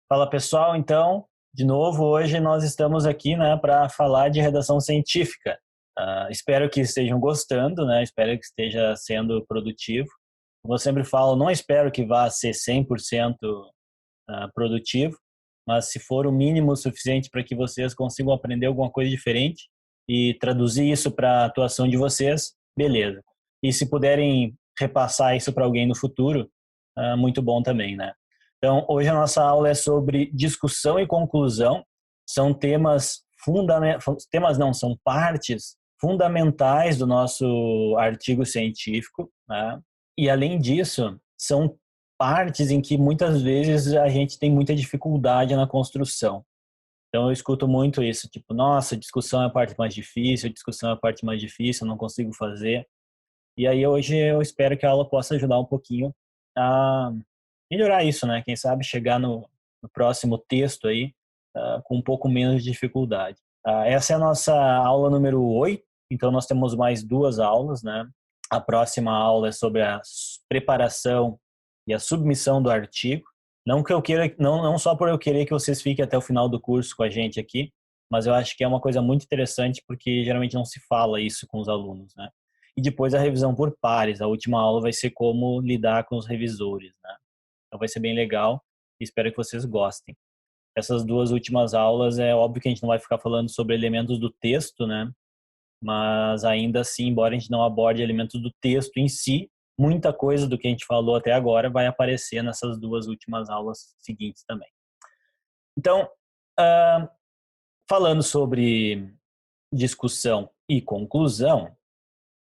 Fala pessoal, então, de novo, hoje nós estamos aqui, né, para falar de redação científica. Espero que estejam gostando, né, espero que esteja sendo produtivo. Como eu sempre falo, não espero que vá ser 100% produtivo, mas se for o mínimo suficiente para que vocês consigam aprender alguma coisa diferente e traduzir isso para a atuação de vocês, beleza. E se puderem repassar isso para alguém no futuro, muito bom também, né? Então, hoje a nossa aula é sobre discussão e conclusão. São temas não, são partes fundamentais do nosso artigo científico, né? E além disso, são partes em que muitas vezes a gente tem muita dificuldade na construção. Então eu escuto muito isso, tipo, nossa, discussão é a parte mais difícil, discussão é a parte mais difícil, eu não consigo fazer. E aí hoje eu espero que a aula possa ajudar um pouquinho a melhorar isso, né? Quem sabe chegar no próximo texto aí com um pouco menos de dificuldade. Essa é a nossa aula número 8, então nós temos mais duas aulas, né? A próxima aula é sobre a preparação e a submissão do artigo. Não que eu queira, não só por eu querer que vocês fiquem até o final do curso com a gente aqui, mas eu acho que é uma coisa muito interessante porque geralmente não se fala isso com os alunos, né? E depois a revisão por pares. A última aula vai ser como lidar com os revisores, né? Então vai ser bem legal e espero que vocês gostem. Essas duas últimas aulas é óbvio que a gente não vai ficar falando sobre elementos do texto, né? Mas ainda assim, embora a gente não aborde elementos do texto em si, muita coisa do que a gente falou até agora vai aparecer nessas duas últimas aulas seguintes também. Então, falando sobre discussão e conclusão,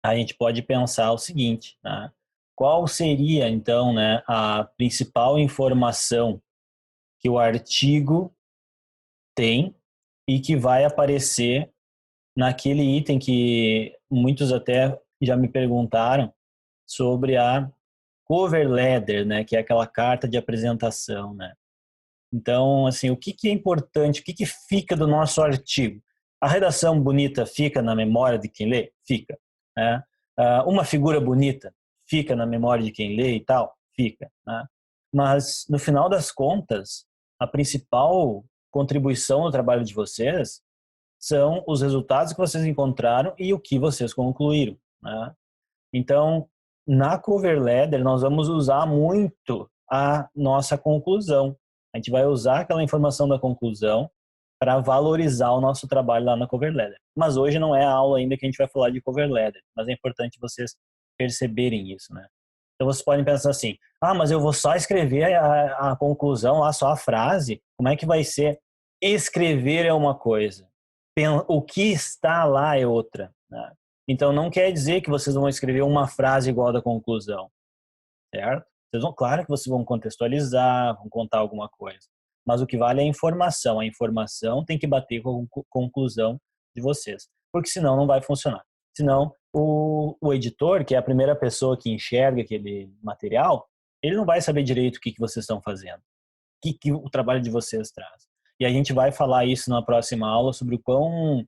a gente pode pensar o seguinte, né? Qual seria, então, né, a principal informação que o artigo tem e que vai aparecer naquele item que muitos até já me perguntaram sobre a cover letter, né, que é aquela carta de apresentação, né? Então, assim, o que que é importante, o que que fica do nosso artigo? A redação bonita fica na memória de quem lê? Fica, né? Uma figura bonita fica na memória de quem lê e tal? Fica, né? Mas, no final das contas, a principal contribuição no trabalho de vocês são os resultados que vocês encontraram e o que vocês concluíram, né? Então, na cover letter, nós vamos usar muito a nossa conclusão. A gente vai usar aquela informação da conclusão para valorizar o nosso trabalho lá na cover letter. Mas hoje não é a aula ainda que a gente vai falar de cover letter, mas é importante vocês perceberem isso, né? Então vocês podem pensar assim, mas eu vou só escrever a conclusão lá, só a frase, como é que vai ser? Escrever é uma coisa, o que está lá é outra, né? Então não quer dizer que vocês vão escrever uma frase igual da conclusão, certo? Claro que vocês vão contextualizar, vão contar alguma coisa, mas o que vale é a informação. A informação tem que bater com a conclusão de vocês, porque senão não vai funcionar. Senão o editor, que é a primeira pessoa que enxerga aquele material, ele não vai saber direito o que vocês estão fazendo, que o trabalho de vocês traz. E a gente vai falar isso na próxima aula sobre o quão,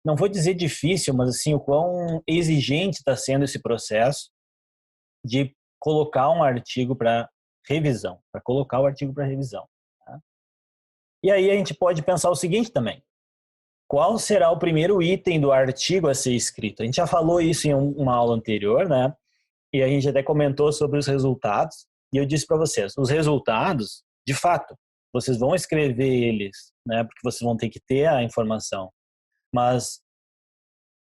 não vou dizer difícil, mas assim, o quão exigente está sendo esse processo de colocar um artigo para revisão, para colocar o artigo para revisão. Tá? E aí a gente pode pensar o seguinte também, qual será o primeiro item do artigo a ser escrito? A gente já falou isso em uma aula anterior, né? E a gente até comentou sobre os resultados, e eu disse para vocês, os resultados, de fato, vocês vão escrever eles, né? Porque vocês vão ter que ter a informação. Mas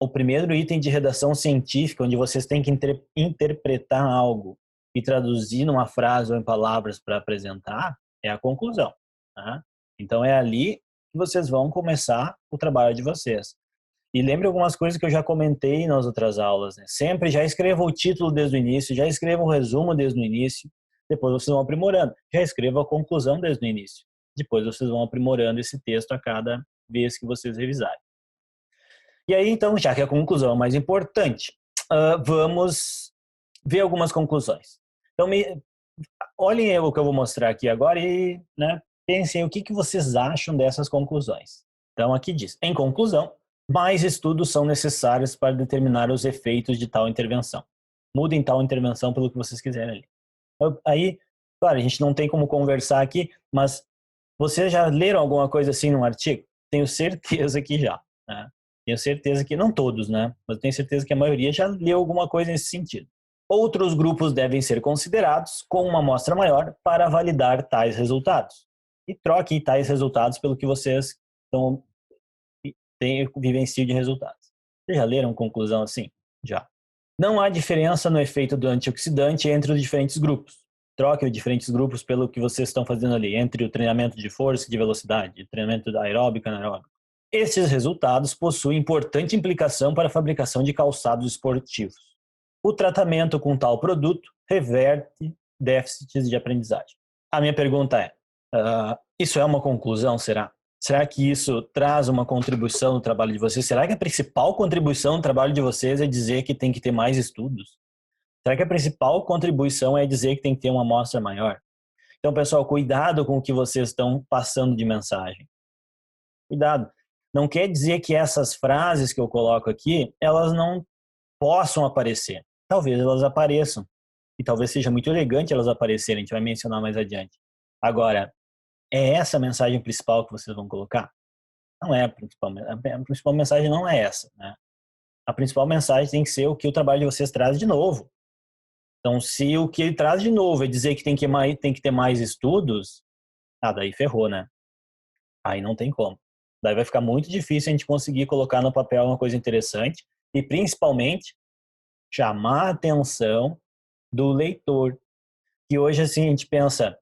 o primeiro item de redação científica, onde vocês têm que interpretar algo e traduzir numa frase ou em palavras para apresentar, é a conclusão. Tá? Então é ali que vocês vão começar o trabalho de vocês. E lembre algumas coisas que eu já comentei nas outras aulas. Né? Sempre já escreva o título desde o início, já escreva o resumo desde o início, depois vocês vão aprimorando. Já escreva a conclusão desde o início. Depois vocês vão aprimorando esse texto a cada vez que vocês revisarem. E aí, então, já que a conclusão é mais importante, vamos ver algumas conclusões. Então, olhem o que eu vou mostrar aqui agora e pensem o que vocês acham dessas conclusões. Então, aqui diz, em conclusão, mais estudos são necessários para determinar os efeitos de tal intervenção. Mudem tal intervenção pelo que vocês quiserem ali. Aí, claro, a gente não tem como conversar aqui, mas vocês já leram alguma coisa assim num artigo? Tenho certeza que já, né? Tenho certeza que, não todos, né? Mas tenho certeza que a maioria já leu alguma coisa nesse sentido. Outros grupos devem ser considerados com uma amostra maior para validar tais resultados. E troquem tais resultados pelo que vocês vivenciam de resultados. Vocês já leram conclusão assim? Já. Não há diferença no efeito do antioxidante entre os diferentes grupos. Troque os diferentes grupos pelo que vocês estão fazendo ali, entre o treinamento de força e de velocidade, o treinamento aeróbico e anaeróbico. Esses resultados possuem importante implicação para a fabricação de calçados esportivos. O tratamento com tal produto reverte déficits de aprendizagem. A minha pergunta é, isso é uma conclusão, será? Será que isso traz uma contribuição no trabalho de vocês? Será que a principal contribuição no trabalho de vocês é dizer que tem que ter mais estudos? Será que a principal contribuição é dizer que tem que ter uma amostra maior? Então, pessoal, cuidado com o que vocês estão passando de mensagem. Cuidado. Não quer dizer que essas frases que eu coloco aqui, elas não possam aparecer. Talvez elas apareçam. E talvez seja muito elegante elas aparecerem, a gente vai mencionar mais adiante. Agora, é essa a mensagem principal que vocês vão colocar? Não é a principal mensagem não é essa, né? A principal mensagem tem que ser o que o trabalho de vocês traz de novo. Então, se o que ele traz de novo é dizer que tem que ter mais estudos, daí ferrou, né? Aí não tem como. Daí vai ficar muito difícil a gente conseguir colocar no papel uma coisa interessante e, principalmente, chamar a atenção do leitor. Que hoje, assim, a gente pensa,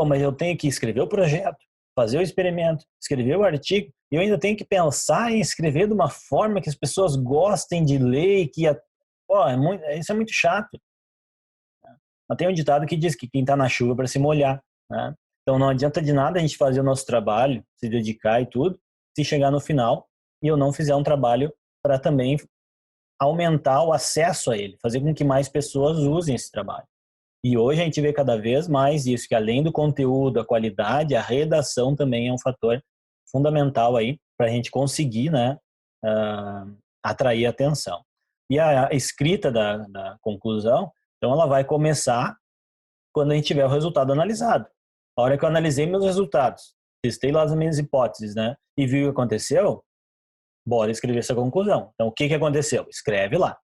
mas eu tenho que escrever o projeto, fazer o experimento, escrever o artigo, e eu ainda tenho que pensar em escrever de uma forma que as pessoas gostem de ler e que... isso é muito chato. Mas tem um ditado que diz que quem está na chuva para se molhar, né? Então não adianta de nada a gente fazer o nosso trabalho, se dedicar e tudo, se chegar no final e eu não fizer um trabalho para também aumentar o acesso a ele, fazer com que mais pessoas usem esse trabalho. E hoje a gente vê cada vez mais isso, que além do conteúdo, a qualidade, a redação também é um fator fundamental aí para a gente conseguir, né, atrair atenção. E a escrita da conclusão, então ela vai começar quando a gente tiver o resultado analisado. A hora que eu analisei meus resultados, testei lá as minhas hipóteses, né, e vi o que aconteceu, bora escrever essa conclusão. Então, o que aconteceu? Escreve lá,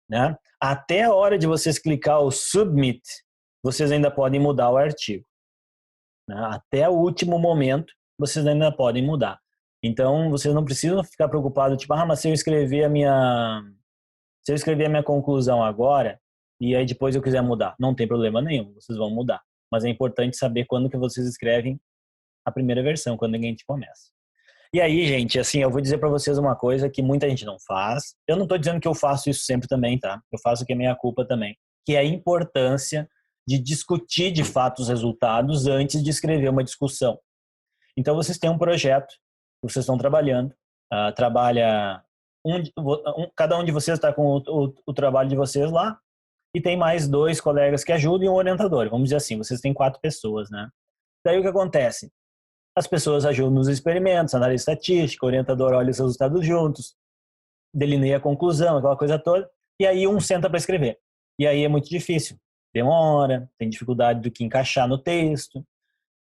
né? Até a hora de vocês clicar o submit, vocês ainda podem mudar o artigo, né? Até o último momento, vocês ainda podem mudar. Então, vocês não precisam ficar preocupados, tipo, mas se eu escrever a minha conclusão agora e aí depois eu quiser mudar, não tem problema nenhum, vocês vão mudar. Mas é importante saber quando que vocês escrevem a primeira versão, quando a gente começa. E aí, gente, assim, eu vou dizer para vocês uma coisa que muita gente não faz. Eu não tô dizendo que eu faço isso sempre também, tá? Eu faço que é minha culpa também. Que é a importância de discutir de fato os resultados antes de escrever uma discussão. Então, vocês têm um projeto, vocês estão trabalhando, cada um de vocês está com o trabalho de vocês lá, e tem mais 2 colegas que ajudam e um orientador. Vamos dizer assim, vocês têm 4 pessoas, né? Daí o que acontece? As pessoas ajudam nos experimentos, análise estatística, o orientador olha os resultados juntos, delineia a conclusão, aquela coisa toda, e aí um senta para escrever. E aí é muito difícil. Demora, tem dificuldade do que encaixar no texto.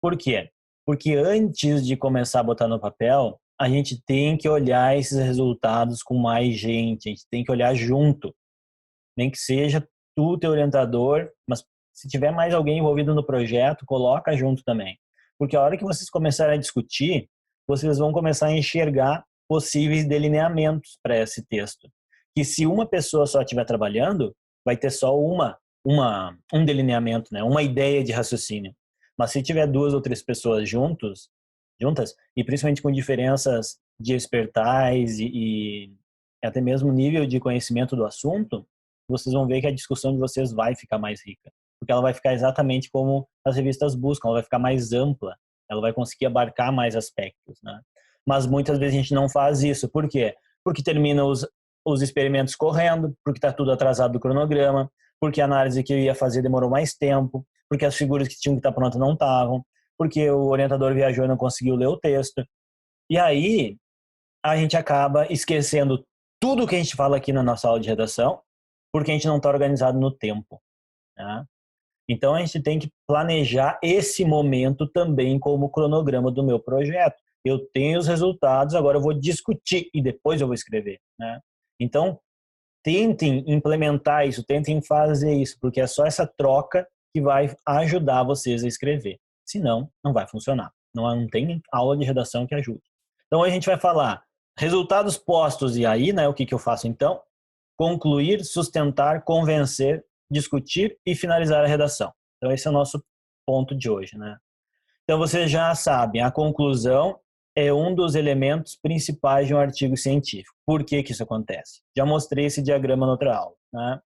Por quê? Porque antes de começar a botar no papel, a gente tem que olhar esses resultados com mais gente, a gente tem que olhar junto. Nem que seja tu, teu orientador, mas se tiver mais alguém envolvido no projeto, coloca junto também. Porque a hora que vocês começarem a discutir, vocês vão começar a enxergar possíveis delineamentos para esse texto. Que se uma pessoa só estiver trabalhando, vai ter só um delineamento, né? Uma ideia de raciocínio. Mas se tiver 2 ou 3 pessoas juntas, e principalmente com diferenças de expertise e até mesmo nível de conhecimento do assunto, vocês vão ver que a discussão de vocês vai ficar mais rica. Porque ela vai ficar exatamente como as revistas buscam, ela vai ficar mais ampla, ela vai conseguir abarcar mais aspectos, né? Mas muitas vezes a gente não faz isso. Por quê? Porque termina os experimentos correndo, porque está tudo atrasado do cronograma, porque a análise que eu ia fazer demorou mais tempo, porque as figuras que tinham que estar prontas não estavam, porque o orientador viajou e não conseguiu ler o texto. E aí, a gente acaba esquecendo tudo que a gente fala aqui na nossa aula de redação, porque a gente não está organizado no tempo, né? Então, a gente tem que planejar esse momento também como cronograma do meu projeto. Eu tenho os resultados, agora eu vou discutir e depois eu vou escrever, né? Então, tentem implementar isso, tentem fazer isso, porque é só essa troca que vai ajudar vocês a escrever. Senão, não vai funcionar. Não tem aula de redação que ajude. Então, a gente vai falar resultados postos e aí, né, o que eu faço então? Concluir, sustentar, convencer, discutir e finalizar a redação. Então, esse é o nosso ponto de hoje, né? Então, vocês já sabem, a conclusão é um dos elementos principais de um artigo científico. Por que que isso acontece? Já mostrei esse diagrama na outra aula, né?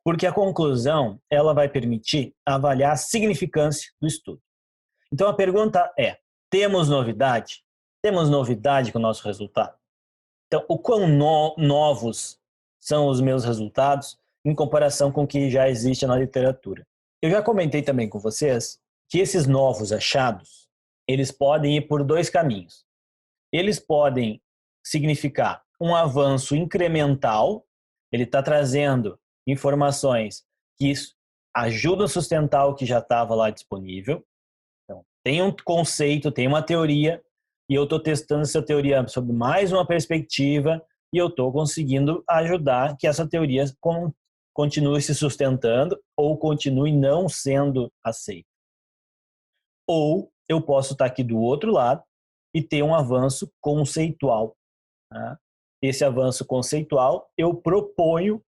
Porque a conclusão, ela vai permitir avaliar a significância do estudo. Então, a pergunta é, temos novidade? Temos novidade com o nosso resultado? Então, o quão novos são os meus resultados em comparação com o que já existe na literatura? Eu já comentei também com vocês que esses novos achados, eles podem ir por dois caminhos. Eles podem significar um avanço incremental, ele está trazendo informações que ajudam a sustentar o que já estava lá disponível. Então, tem um conceito, tem uma teoria, e eu estou testando essa teoria sob mais uma perspectiva, e eu estou conseguindo ajudar que essa teoria continue se sustentando ou continue não sendo aceita. Ou eu posso estar aqui do outro lado e ter um avanço conceitual, né? Esse avanço conceitual, eu proponho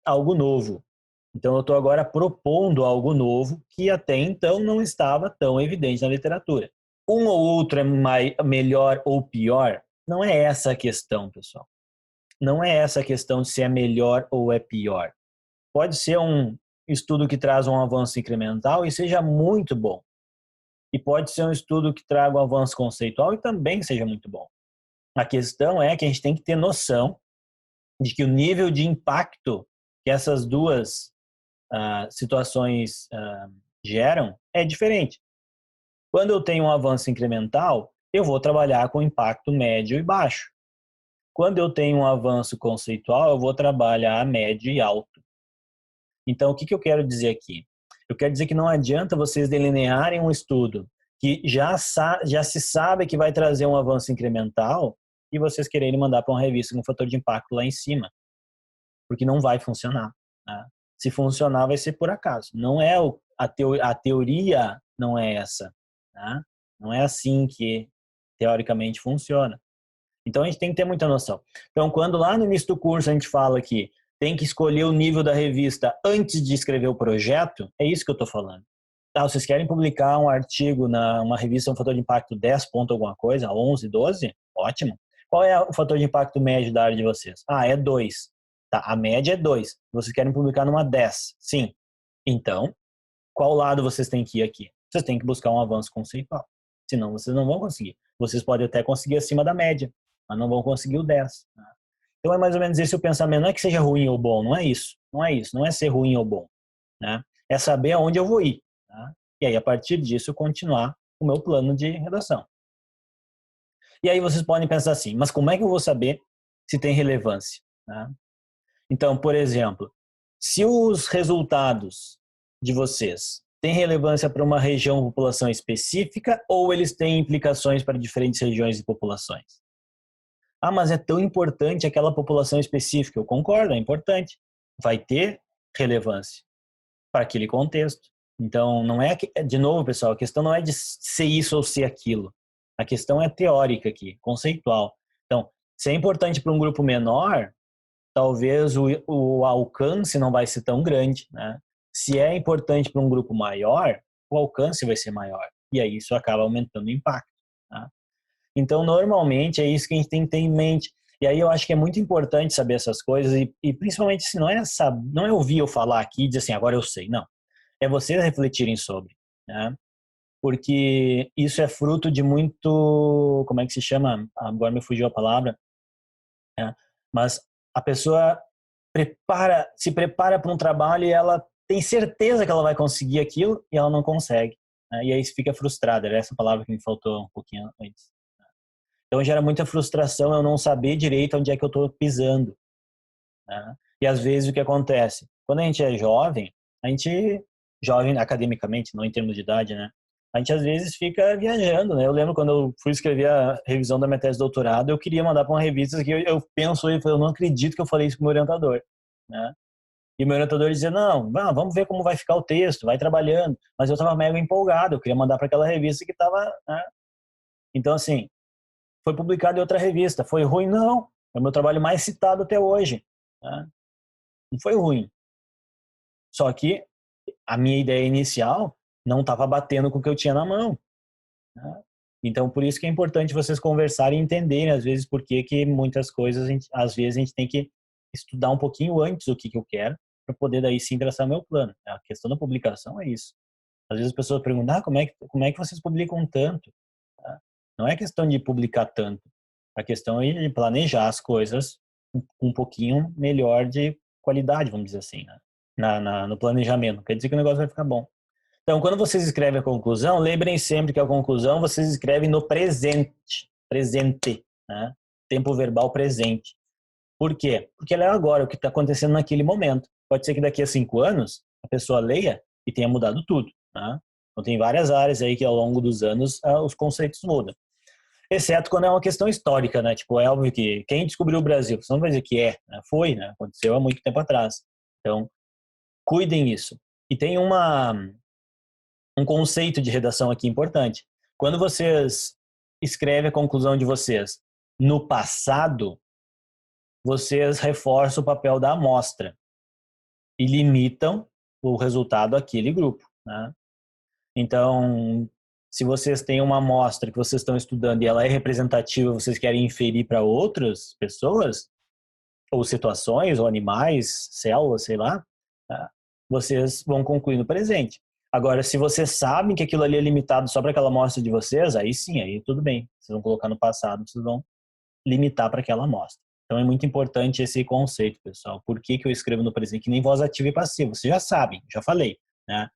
algo novo. Então, eu estou agora propondo algo novo que até então não estava tão evidente na literatura. Um ou outro é melhor ou pior? Não é essa a questão, pessoal. Não é essa a questão de se é melhor ou é pior. Pode ser um estudo que traz um avanço incremental e seja muito bom. E pode ser um estudo que traga um avanço conceitual e também seja muito bom. A questão é que a gente tem que ter noção de que o nível de impacto que essas duas situações geram é diferente. Quando eu tenho um avanço incremental, eu vou trabalhar com impacto médio e baixo. Quando eu tenho um avanço conceitual, eu vou trabalhar médio e alto. Então, o que eu quero dizer aqui? Eu quero dizer que não adianta vocês delinearem um estudo que já se sabe que vai trazer um avanço incremental e vocês quererem mandar para uma revista com fator de impacto lá em cima, porque não vai funcionar, né? Se funcionar, vai ser por acaso. Não é a teoria não é essa, né? Não é assim que teoricamente funciona. Então a gente tem que ter muita noção. Então, quando lá no início do curso a gente fala que tem que escolher o nível da revista antes de escrever o projeto, é isso que eu estou falando. Tá, vocês querem publicar um artigo numa revista, um fator de impacto 10 ponto alguma coisa, 11, 12? Ótimo. Qual é o fator de impacto médio da área de vocês? É 2. Tá, a média é 2. Vocês querem publicar numa 10? Sim. Então, qual lado vocês têm que ir aqui? Vocês têm que buscar um avanço conceitual. Senão vocês não vão conseguir. Vocês podem até conseguir acima da média, mas não vão conseguir o 10. Né? Então é mais ou menos esse o pensamento. Não é que seja ruim ou bom, não é isso. Não é isso. Não é ser ruim ou bom. Né? É saber aonde eu vou ir. Tá? E aí, a partir disso, continuar o meu plano de redação. E aí vocês podem pensar assim, mas como é que eu vou saber se tem relevância? Né? Então, por exemplo, se os resultados de vocês têm relevância para uma região ou população específica ou eles têm implicações para diferentes regiões e populações? Mas é tão importante aquela população específica. Eu concordo, é importante. Vai ter relevância para aquele contexto. Então, não é, de novo, pessoal, a questão não é de ser isso ou ser aquilo. A questão é teórica aqui, conceitual. Então, se é importante para um grupo menor, talvez o alcance não vai ser tão grande, né? Se é importante para um grupo maior, o alcance vai ser maior. E aí isso acaba aumentando o impacto. Tá? Então, normalmente, é isso que a gente tem que ter em mente. E aí eu acho que é muito importante saber essas coisas e principalmente se não é ouvir eu falar aqui e dizer assim, agora eu sei. Não. É vocês refletirem sobre, né? Porque isso é fruto de muito, como é que se chama? Agora me fugiu a palavra. Né? Mas a pessoa se prepara para um trabalho e ela tem certeza que ela vai conseguir aquilo e ela não consegue. Né? E aí fica frustrada. Era essa palavra que me faltou um pouquinho antes. Então gera muita frustração eu não saber direito onde é que eu estou pisando, né? E às vezes o que acontece? Quando a gente é jovem, a gente, jovem academicamente, não em termos de idade, né? A gente às vezes fica viajando, né? Eu lembro quando eu fui escrever a revisão da minha tese de doutorado, eu queria mandar para uma revista que eu penso e eu não acredito que eu falei isso com o meu orientador, né? E meu orientador dizia, não, vamos ver como vai ficar o texto, vai trabalhando. Mas eu estava mega empolgado, eu queria mandar para aquela revista que estava, né? Então, assim, foi publicado em outra revista. Foi ruim? Não. É o meu trabalho mais citado até hoje, né? Não foi ruim. Só que a minha ideia inicial não estava batendo com o que eu tinha na mão, né? Então, por isso que é importante vocês conversarem e entenderem, às vezes, por que que muitas coisas, às vezes, a gente tem que estudar um pouquinho antes o que eu quero, para poder daí sim traçar meu plano. A questão da publicação é isso. Às vezes as pessoas perguntam, como é que vocês publicam tanto? Tá? Não é questão de publicar tanto. A questão é de planejar as coisas um pouquinho melhor de qualidade, vamos dizer assim, né? No planejamento. Quer dizer que o negócio vai ficar bom. Então, quando vocês escrevem a conclusão, lembrem sempre que a conclusão vocês escrevem no presente, né? Tempo verbal presente. Por quê? Porque ela é agora, o que está acontecendo naquele momento. Pode ser que daqui a 5 anos a pessoa leia e tenha mudado tudo, né? Então tem várias áreas aí que ao longo dos anos os conceitos mudam. Exceto quando é uma questão histórica, né? Tipo, é óbvio que quem descobriu o Brasil, você não vai dizer que né? Foi, né? Aconteceu há muito tempo atrás. Então, cuidem isso. E tem um conceito de redação aqui importante. Quando vocês escrevem a conclusão de vocês no passado, vocês reforçam o papel da amostra e limitam o resultado àquele grupo, né? Então, se vocês têm uma amostra que vocês estão estudando e ela é representativa, vocês querem inferir para outras pessoas, ou situações, ou animais, células, sei lá, tá? Vocês vão concluir no presente. Agora, se vocês sabem que aquilo ali é limitado só para aquela amostra de vocês, aí sim, aí tudo bem. Vocês vão colocar no passado, vocês vão limitar para aquela amostra. Então é muito importante esse conceito, pessoal. Por que que eu escrevo no presente? Que nem voz ativa e passiva. Vocês já sabem, já falei, né?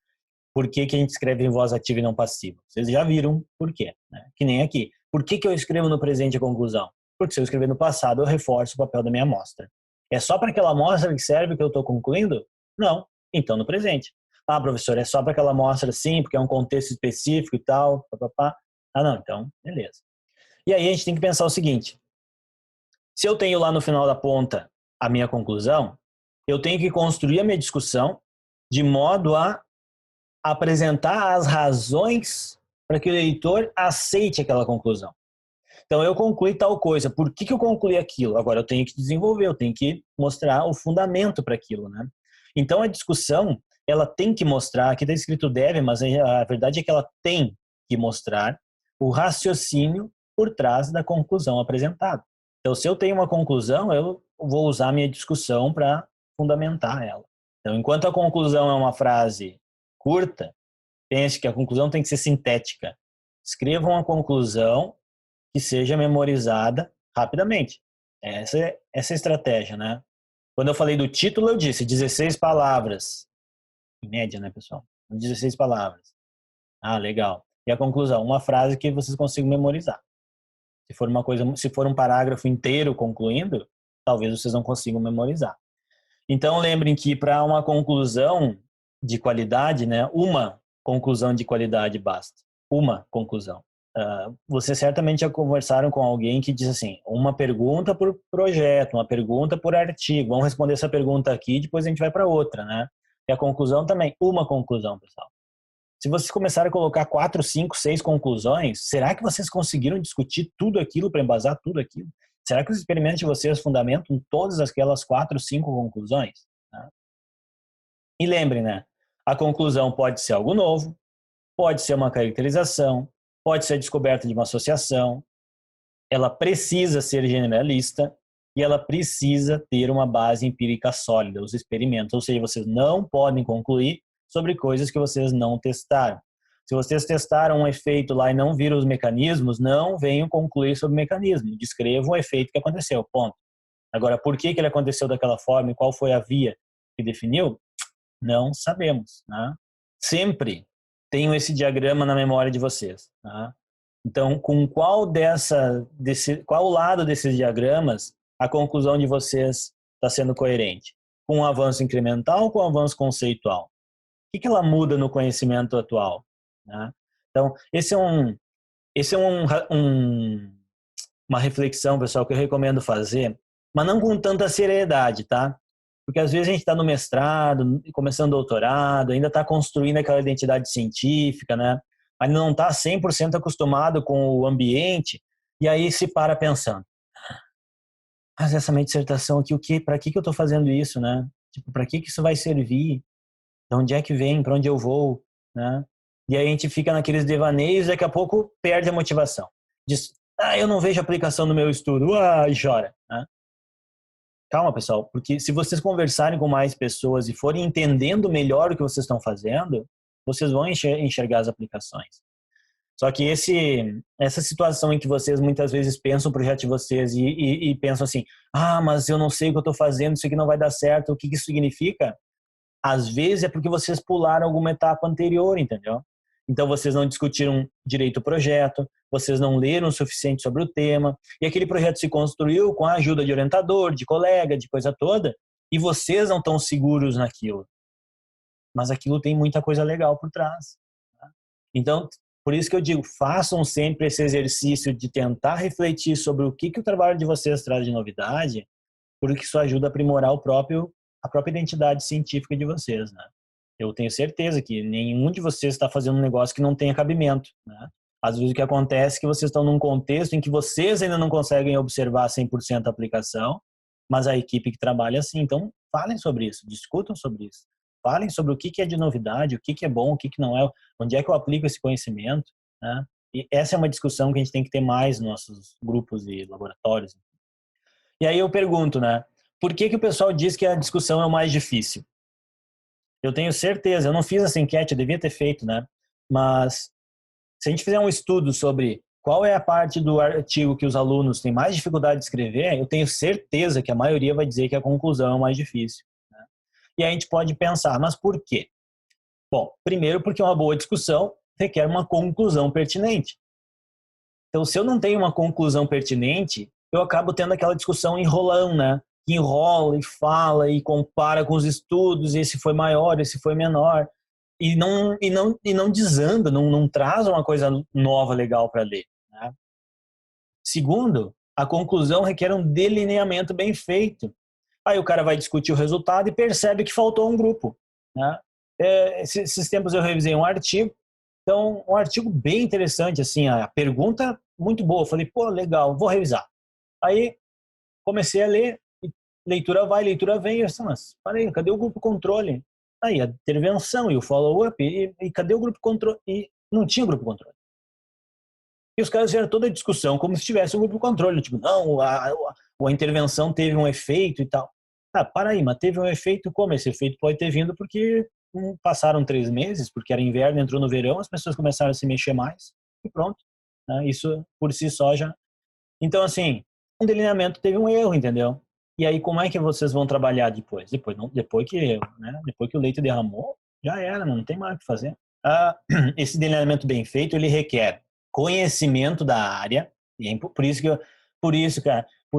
Por que que a gente escreve em voz ativa e não passiva? Vocês já viram por quê, né? Que nem aqui. Por que que eu escrevo no presente a conclusão? Porque se eu escrever no passado, eu reforço o papel da minha amostra. É só para aquela amostra que serve que eu estou concluindo? Não. Então no presente. Ah, professor, é só para aquela amostra sim, porque é um contexto específico e tal, papapá. Ah, não, então, beleza. E aí a gente tem que pensar o seguinte: se eu tenho lá no final da ponta a minha conclusão, eu tenho que construir a minha discussão de modo a apresentar as razões para que o leitor aceite aquela conclusão. Então, eu concluí tal coisa. Por que eu concluí aquilo? Agora, eu tenho que desenvolver, eu tenho que mostrar o fundamento para aquilo, né? Então, a discussão, ela tem que mostrar, aqui está escrito deve, mas a verdade é que ela tem que mostrar o raciocínio por trás da conclusão apresentada. Então, se eu tenho uma conclusão, eu vou usar a minha discussão para fundamentar ela. Então, enquanto a conclusão é uma frase curta, pense que a conclusão tem que ser sintética. Escrevam a conclusão que seja memorizada rapidamente. Essa é a estratégia, né? Quando eu falei do título, eu disse 16 palavras. Em média, né, pessoal? 16 palavras. Ah, legal. E a conclusão, uma frase que vocês consigam memorizar. Se for um parágrafo inteiro concluindo, talvez vocês não consigam memorizar. Então, lembrem que para uma conclusão de qualidade, né, uma conclusão de qualidade basta. Uma conclusão. Vocês certamente já conversaram com alguém que diz assim, uma pergunta por projeto, uma pergunta por artigo. Vamos responder essa pergunta aqui, depois a gente vai para outra, né? E a conclusão também, uma conclusão, pessoal. Se vocês começarem a colocar 4, 5, 6 conclusões, será que vocês conseguiram discutir tudo aquilo para embasar tudo aquilo? Será que os experimentos de vocês fundamentam todas aquelas 4, 5 conclusões? Né? E lembrem, né? A conclusão pode ser algo novo, pode ser uma caracterização, pode ser a descoberta de uma associação, ela precisa ser generalista e ela precisa ter uma base empírica sólida, os experimentos. Ou seja, vocês não podem concluir sobre coisas que vocês não testaram. Se vocês testaram um efeito lá e não viram os mecanismos, não venham concluir sobre o mecanismo. Descrevam o efeito que aconteceu, ponto. Agora, por que ele aconteceu daquela forma e qual foi a via que definiu? Não sabemos, né? Sempre tenham esse diagrama na memória de vocês, tá? Então, com qual lado desses diagramas a conclusão de vocês está sendo coerente? Com o avanço incremental ou com o avanço conceitual? O que ela muda no conhecimento atual? Né? Então, esse é uma reflexão, pessoal, que eu recomendo fazer, mas não com tanta seriedade, tá? Porque às vezes a gente está no mestrado, começando doutorado, ainda está construindo aquela identidade científica, né? Ainda não está 100% acostumado com o ambiente, e aí se para pensando, mas essa minha dissertação aqui, para que eu estou fazendo isso, né? Tipo, para que isso vai servir? De onde é que vem? Para onde eu vou? Né? E aí a gente fica naqueles devaneios e daqui a pouco perde a motivação. Diz, eu não vejo aplicação no meu estudo, e chora. Né? Calma, pessoal, porque se vocês conversarem com mais pessoas e forem entendendo melhor o que vocês estão fazendo, vocês vão enxergar as aplicações. Só que essa situação em que vocês muitas vezes pensam o projeto de vocês e pensam assim, mas eu não sei o que eu estou fazendo, isso aqui não vai dar certo, o que isso significa? Às vezes é porque vocês pularam alguma etapa anterior, entendeu? Então vocês não discutiram direito o projeto, vocês não leram o suficiente sobre o tema, e aquele projeto se construiu com a ajuda de orientador, de colega, de coisa toda, e vocês não estão seguros naquilo. Mas aquilo tem muita coisa legal por trás. Tá? Então, por isso que eu digo, façam sempre esse exercício de tentar refletir sobre o que o trabalho de vocês traz de novidade, porque isso ajuda a aprimorar a própria identidade científica de vocês, né? Eu tenho certeza que nenhum de vocês está fazendo um negócio que não tenha cabimento, né? Às vezes o que acontece é que vocês estão num contexto em que vocês ainda não conseguem observar 100% a aplicação, mas a equipe que trabalha assim. Então, falem sobre isso, discutam sobre isso. Falem sobre o que é de novidade, o que é bom, o que não é, onde é que eu aplico esse conhecimento, né? E essa é uma discussão que a gente tem que ter mais nos nossos grupos e laboratórios. E aí eu pergunto, né? Por que o pessoal diz que a discussão é o mais difícil? Eu tenho certeza, eu não fiz essa enquete, eu devia ter feito, né? Mas se a gente fizer um estudo sobre qual é a parte do artigo que os alunos têm mais dificuldade de escrever, eu tenho certeza que a maioria vai dizer que a conclusão é o mais difícil. Né? E aí a gente pode pensar, mas por quê? Bom, primeiro porque uma boa discussão requer uma conclusão pertinente. Então, se eu não tenho uma conclusão pertinente, eu acabo tendo aquela discussão enrolão, né? Que enrola e fala e compara com os estudos, esse foi maior, esse foi menor, e não desanda, não traz uma coisa nova legal para ler. Né? Segundo, a conclusão requer um delineamento bem feito. Aí o cara vai discutir o resultado e percebe que faltou um grupo. Né? Esses tempos eu revisei um artigo, então um artigo bem interessante, assim, a pergunta muito boa. Eu falei, pô, legal, vou revisar. Aí comecei a ler, leitura vai, leitura vem, eu disse, mas parei, cadê o grupo controle? Aí a intervenção e o follow-up, e cadê o grupo controle? E não tinha grupo controle. E os caras fizeram toda a discussão como se tivesse um grupo controle, tipo, não, a intervenção teve um efeito e tal. Para aí, mas teve um efeito como? Esse efeito pode ter vindo porque passaram 3 meses, porque era inverno, entrou no verão, as pessoas começaram a se mexer mais e pronto. Né? Isso por si só já. Então, assim, um delineamento teve um erro, entendeu? E aí, como é que vocês vão trabalhar depois? Depois que o leite derramou, já era, não tem mais o que fazer. Esse delineamento bem feito, ele requer conhecimento da área, e por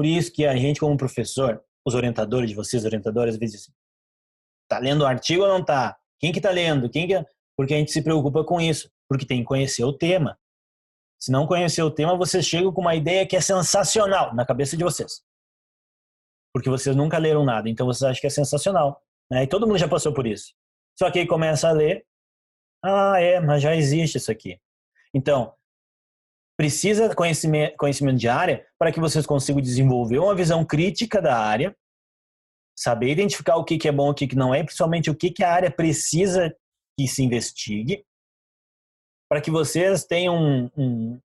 isso que a gente, como professor, os orientadores de vocês, orientadores, às vezes dizem, tá lendo o artigo ou não tá? Quem que tá lendo? Porque a gente se preocupa com isso, porque tem que conhecer o tema. Se não conhecer o tema, vocês chegam com uma ideia que é sensacional na cabeça de vocês. Porque vocês nunca leram nada, então vocês acham que é sensacional. Né? E todo mundo já passou por isso. Só que aí começa a ler, mas já existe isso aqui. Então, precisa conhecimento de área para que vocês consigam desenvolver uma visão crítica da área, saber identificar o que é bom e o que não é, principalmente o que a área precisa que se investigue, para que vocês tenham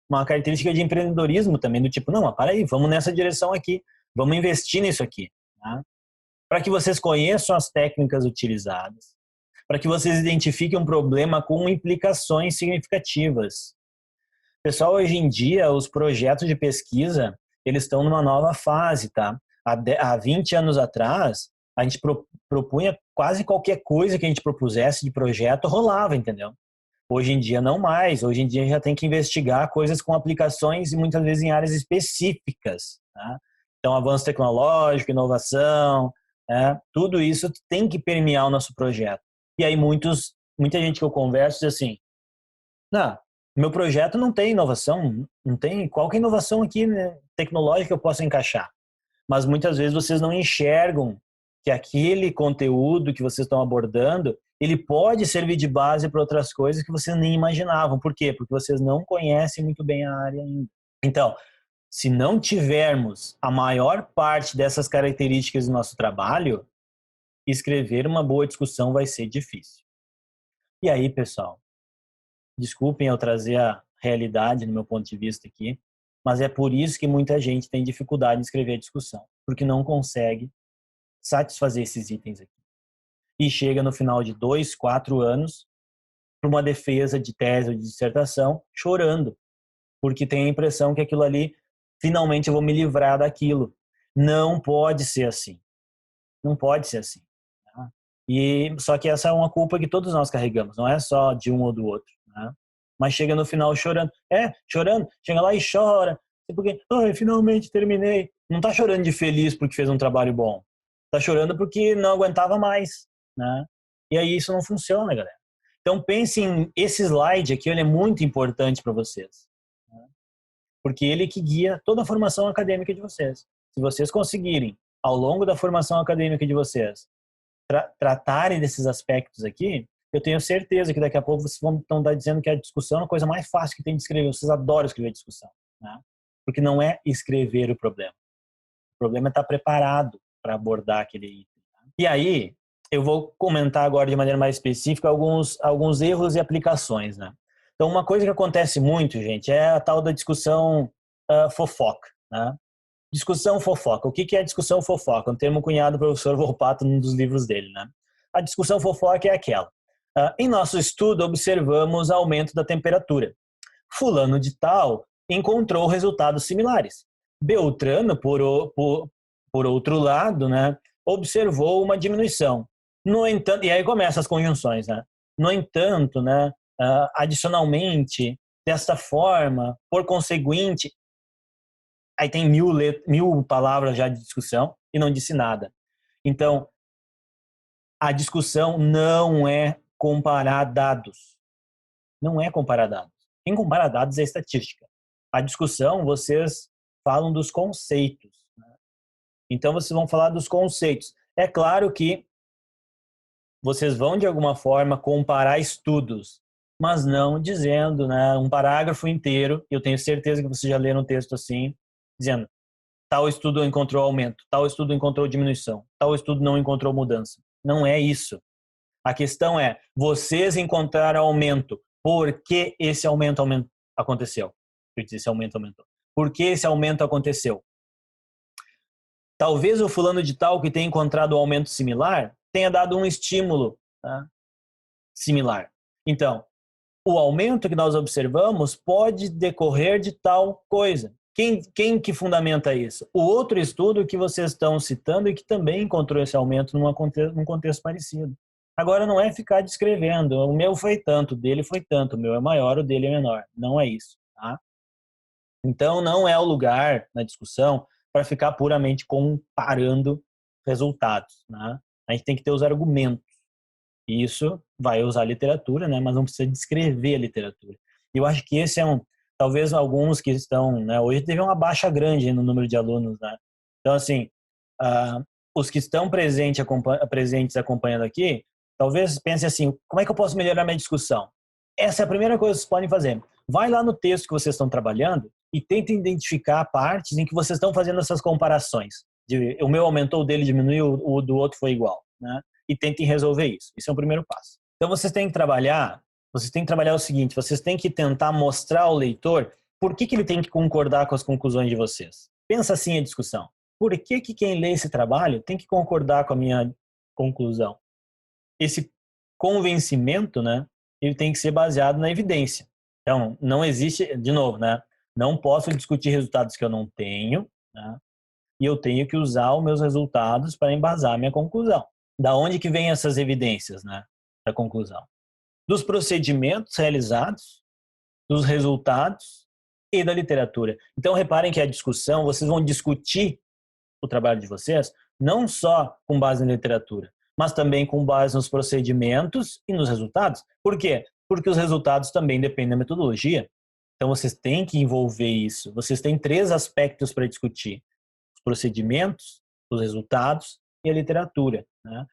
uma característica de empreendedorismo também, do tipo, não, para aí, vamos nessa direção aqui, vamos investir nisso aqui. Tá? Para que vocês conheçam as técnicas utilizadas, para que vocês identifiquem um problema com implicações significativas. Pessoal, hoje em dia, os projetos de pesquisa, eles estão numa nova fase, tá? Há 20 anos atrás, a gente propunha quase qualquer coisa que a gente propusesse de projeto rolava, entendeu? Hoje em dia não mais. Hoje em dia já tem que investigar coisas com aplicações e muitas vezes em áreas específicas. Tá? Então, avanço tecnológico, inovação, né? Tudo isso tem que permear o nosso projeto. E aí muita gente que eu converso diz assim, não, meu projeto não tem inovação, não tem qualquer inovação aqui, né, tecnológica que eu possa encaixar. Mas muitas vezes vocês não enxergam que aquele conteúdo que vocês estão abordando, ele pode servir de base para outras coisas que vocês nem imaginavam. Por quê? Porque vocês não conhecem muito bem a área ainda. Então, se não tivermos a maior parte dessas características do nosso trabalho, escrever uma boa discussão vai ser difícil. E aí, pessoal, desculpem eu trazer a realidade no meu ponto de vista aqui, mas é por isso que muita gente tem dificuldade em escrever a discussão, porque não consegue satisfazer esses itens aqui. E chega no final de 2, 4 anos para uma defesa de tese ou de dissertação chorando, porque tem a impressão que aquilo ali, finalmente eu vou me livrar daquilo. Não pode ser assim. Não pode ser assim. Tá? E só que essa é uma culpa que todos nós carregamos, não é só de um ou do outro. Né? Mas chega no final chorando. Chorando. Chega lá e chora. Porque, finalmente terminei. Não está chorando de feliz porque fez um trabalho bom. Está chorando porque não aguentava mais. Né? E aí isso não funciona, galera. Então pensem, esse slide aqui ele é muito importante para vocês. Né? Porque ele que guia toda a formação acadêmica de vocês. Se vocês conseguirem, ao longo da formação acadêmica de vocês, tratarem desses aspectos aqui, eu tenho certeza que daqui a pouco vocês vão estar dizendo que a discussão é a coisa mais fácil que tem de escrever. Vocês adoram escrever discussão. Né? Porque não é escrever o problema. O problema é estar preparado para abordar aquele item. Né? E aí, eu vou comentar agora de maneira mais específica alguns erros e aplicações. Né? Então, uma coisa que acontece muito, gente, é a tal da discussão fofoca. Né? Discussão fofoca. O que é discussão fofoca? Um termo cunhado pelo professor Volpato num dos livros dele. Né? A discussão fofoca é aquela. Em nosso estudo, observamos aumento da temperatura. Fulano de tal encontrou resultados similares. Beltrano, por outro lado, né, observou uma diminuição. No entanto, e aí começam as conjunções. Né? No entanto, né, adicionalmente, desta forma, por conseguinte, aí tem mil palavras já de discussão e não disse nada. Então, a discussão não é comparar dados. Não é comparar dados. Quem compara dados é estatística. A discussão, vocês falam dos conceitos. Né? Então, vocês vão falar dos conceitos. É claro que vocês vão, de alguma forma, comparar estudos, mas não dizendo, né, um parágrafo inteiro. Eu tenho certeza que vocês já leram um texto assim, dizendo tal estudo encontrou aumento, tal estudo encontrou diminuição, tal estudo não encontrou mudança. Não é isso. A questão é, vocês encontraram aumento. Por que esse aumento aconteceu? Esse aumento aumentou. Por que esse aumento aconteceu? Talvez o fulano de tal que tenha encontrado um aumento similar tenha dado um estímulo, tá, similar. Então, o aumento que nós observamos pode decorrer de tal coisa. Quem que fundamenta isso? O outro estudo que vocês estão citando e que também encontrou esse aumento num contexto parecido. Agora não é ficar descrevendo, o meu foi tanto, o dele foi tanto, o meu é maior, o dele é menor. Não é isso. Tá? Então não é o lugar na discussão para ficar puramente comparando resultados. Né? A gente tem que ter os argumentos. E isso vai usar literatura, né? Mas não precisa descrever a literatura. E eu acho que esse é talvez alguns que estão, né? Hoje teve uma baixa grande no número de alunos, né? Então, assim, os que estão presentes acompanhando aqui, talvez pensem assim, como é que eu posso melhorar minha discussão? Essa é a primeira coisa que vocês podem fazer. Vai lá no texto que vocês estão trabalhando e tentem identificar partes em que vocês estão fazendo essas comparações. O meu aumentou, o dele diminuiu, o do outro foi igual, né? E tentem resolver isso. Isso é o primeiro passo. Então vocês têm que trabalhar o seguinte, vocês têm que tentar mostrar ao leitor por que ele tem que concordar com as conclusões de vocês. Pensa assim a discussão. Por que quem lê esse trabalho tem que concordar com a minha conclusão? Esse convencimento, né, ele tem que ser baseado na evidência. Então, não existe, de novo, né, não posso discutir resultados que eu não tenho, né, e eu tenho que usar os meus resultados para embasar a minha conclusão. Da onde que vem essas evidências, né, da conclusão? dos procedimentos realizados, dos resultados e da literatura. Então, reparem que a discussão, vocês vão discutir o trabalho de vocês não só com base na literatura, mas também com base nos procedimentos e nos resultados. Por quê? Porque os resultados também dependem da metodologia. Então, vocês têm que envolver isso. Vocês têm 3 aspectos para discutir: os procedimentos, os resultados e a literatura, né?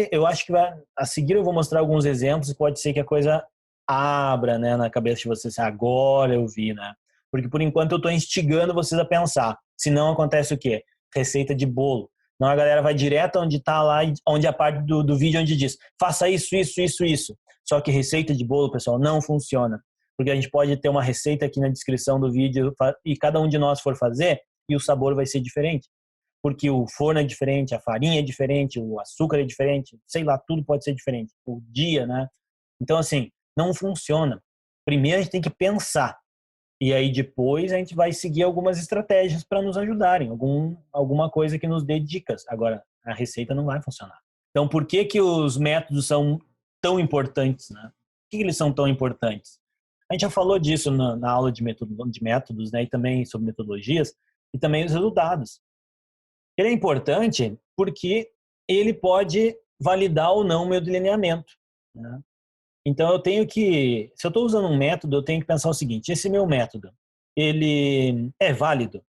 Eu acho que a seguir eu vou mostrar alguns exemplos e pode ser que a coisa abra, né, na cabeça de vocês. Agora eu vi, né? Porque por enquanto eu estou instigando vocês a pensar. Se não, acontece o quê? Receita de bolo. Não, a galera vai direto onde está lá, onde a parte do vídeo onde diz faça isso, isso, isso, isso. Só que receita de bolo, pessoal, não funciona. Porque a gente pode ter uma receita aqui na descrição do vídeo e cada um de nós for fazer e o sabor vai ser diferente. Porque o forno é diferente, a farinha é diferente, o açúcar é diferente, sei lá, tudo pode ser diferente. O dia, né? Então, assim, não funciona. Primeiro a gente tem que pensar. E aí depois a gente vai seguir algumas estratégias para nos ajudarem, alguma coisa que nos dê dicas. Agora, a receita não vai funcionar. Então, por que que os métodos são tão importantes, né? Por que eles são tão importantes? A gente já falou disso na aula de métodos, né? E também sobre metodologias e também os resultados. Ele é importante porque ele pode validar ou não o meu delineamento, né? Então, se eu estou usando um método, eu tenho que pensar o seguinte: esse meu método, ele é válido?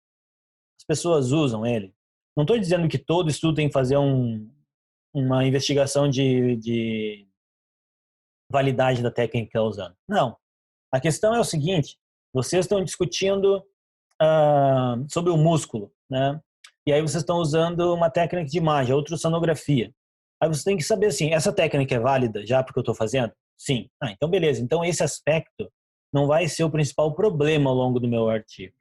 As pessoas usam ele? Não estou dizendo que todo estudo tem que fazer uma investigação de validade da técnica que está usando. Não. A questão é o seguinte: vocês estão discutindo sobre o músculo, né? E aí vocês estão usando uma técnica de imagem, a ultrassonografia. Aí você tem que saber assim, essa técnica é válida já porque eu estou fazendo? Sim. Então beleza. Então esse aspecto não vai ser o principal problema ao longo do meu artigo.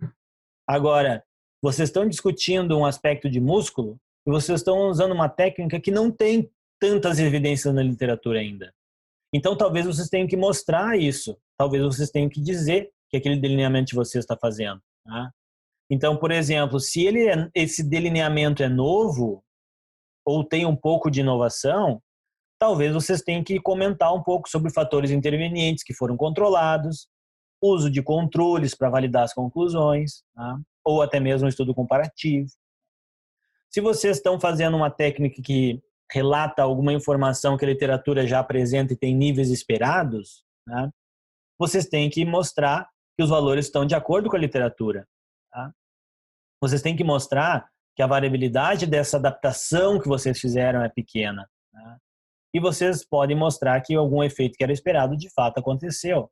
Agora, vocês estão discutindo um aspecto de músculo e vocês estão usando uma técnica que não tem tantas evidências na literatura ainda. Então talvez vocês tenham que mostrar isso. Talvez vocês tenham que dizer que aquele delineamento de vocês está fazendo, tá? Então, por exemplo, se esse delineamento é novo ou tem um pouco de inovação, talvez vocês tenham que comentar um pouco sobre fatores intervenientes que foram controlados, uso de controles para validar as conclusões, tá? Ou até mesmo um estudo comparativo. Se vocês estão fazendo uma técnica que relata alguma informação que a literatura já apresenta e tem níveis esperados, né, vocês têm que mostrar que os valores estão de acordo com a literatura. Tá? Vocês têm que mostrar que a variabilidade dessa adaptação que vocês fizeram é pequena. Tá? E vocês podem mostrar que algum efeito que era esperado de fato aconteceu.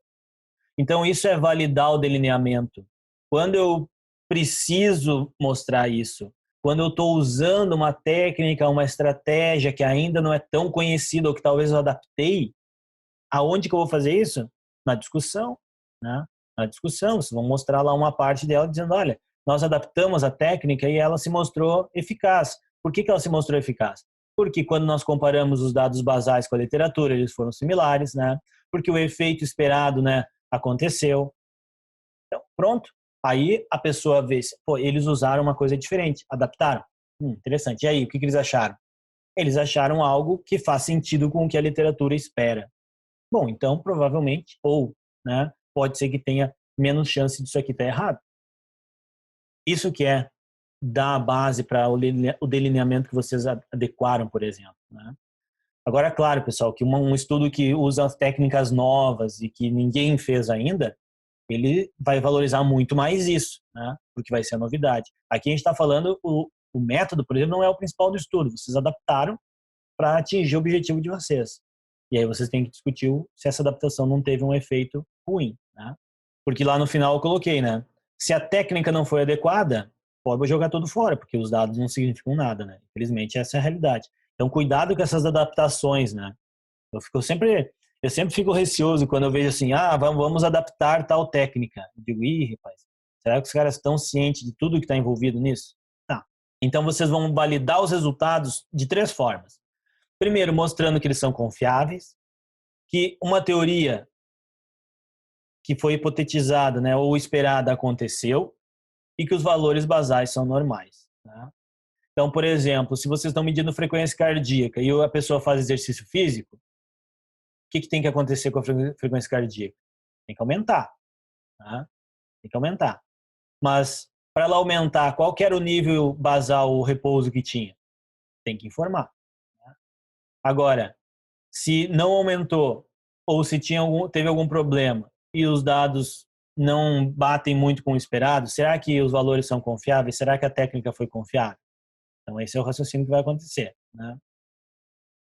Então, isso é validar o delineamento. Quando eu preciso mostrar isso, quando eu estou usando uma técnica, uma estratégia que ainda não é tão conhecida ou que talvez eu adaptei, aonde que eu vou fazer isso? Na discussão, né? Na discussão, vocês vão mostrar lá uma parte dela dizendo, olha, nós adaptamos a técnica e ela se mostrou eficaz. Por que ela se mostrou eficaz? Porque quando nós comparamos os dados basais com a literatura, eles foram similares, né? Porque o efeito esperado, né, aconteceu. Então, pronto. Aí a pessoa vê, pô, eles usaram uma coisa diferente, adaptaram. Interessante. E aí, o que eles acharam? Eles acharam algo que faz sentido com o que a literatura espera. Bom, então provavelmente, né, pode ser que tenha menos chance disso aqui estar errado. Isso que é dar a base para o delineamento que vocês adequaram, por exemplo, né? Agora, claro, pessoal, que um estudo que usa as técnicas novas e que ninguém fez ainda, ele vai valorizar muito mais isso, né? Porque vai ser a novidade. Aqui a gente está falando, o método, por exemplo, não é o principal do estudo. Vocês adaptaram para atingir o objetivo de vocês. E aí vocês têm que discutir se essa adaptação não teve um efeito ruim, né? Porque lá no final eu coloquei, né? Se a técnica não foi adequada, pode jogar tudo fora, porque os dados não significam nada, né? Infelizmente, essa é a realidade. Então, cuidado com essas adaptações, né? Eu sempre fico receoso quando eu vejo assim, vamos adaptar tal técnica. Eu digo, rapaz, será que os caras estão cientes de tudo que está envolvido nisso? Tá. Então, vocês vão validar os resultados de 3 formas. Primeiro, mostrando que eles são confiáveis, que uma teoria que foi hipotetizada, né, ou esperada aconteceu e que os valores basais são normais. Né? Então, por exemplo, se vocês estão medindo frequência cardíaca e a pessoa faz exercício físico, que tem que acontecer com a frequência cardíaca? Tem que aumentar, tá? Tem que aumentar. Mas para ela aumentar, qual que era o nível basal, o repouso que tinha? Tem que informar. Tá? Agora, se não aumentou ou se teve algum problema e os dados não batem muito com o esperado, será que os valores são confiáveis? Será que a técnica foi confiável? Então, esse é o raciocínio que vai acontecer, né?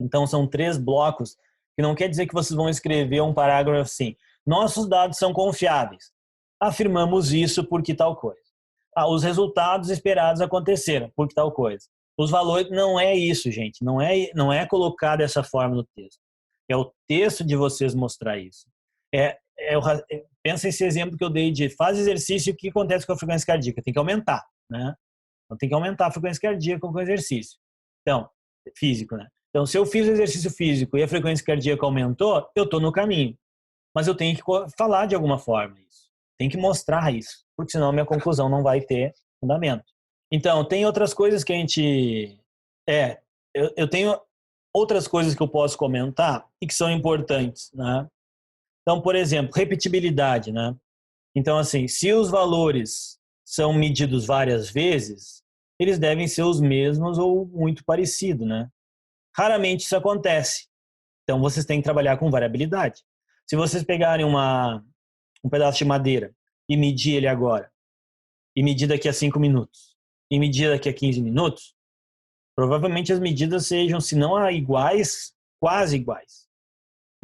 Então, são 3 blocos, que não quer dizer que vocês vão escrever um parágrafo assim: nossos dados são confiáveis. Afirmamos isso porque tal coisa. Os resultados esperados aconteceram porque tal coisa. Os valores, não é isso, gente. Não é colocar dessa forma no texto. É o texto de vocês mostrar isso. Pensa esse exemplo que eu dei de faz exercício, o que acontece com a frequência cardíaca? Tem que aumentar, né? Então, tem que aumentar a frequência cardíaca com o exercício. Então, físico, né? Então, se eu fiz o exercício físico e a frequência cardíaca aumentou, eu estou no caminho. Mas eu tenho que falar de alguma forma isso. Tem que mostrar isso, porque senão a minha conclusão não vai ter fundamento. Então, tem outras coisas que a gente... eu tenho outras coisas que eu posso comentar e que são importantes, né? Então, por exemplo, repetibilidade, né? Então, assim, se os valores são medidos várias vezes, eles devem ser os mesmos ou muito parecidos, né? Raramente isso acontece. Então, vocês têm que trabalhar com variabilidade. Se vocês pegarem um pedaço de madeira e medir ele agora, e medir daqui a 5 minutos, e medir daqui a 15 minutos, provavelmente as medidas sejam, se não iguais, quase iguais.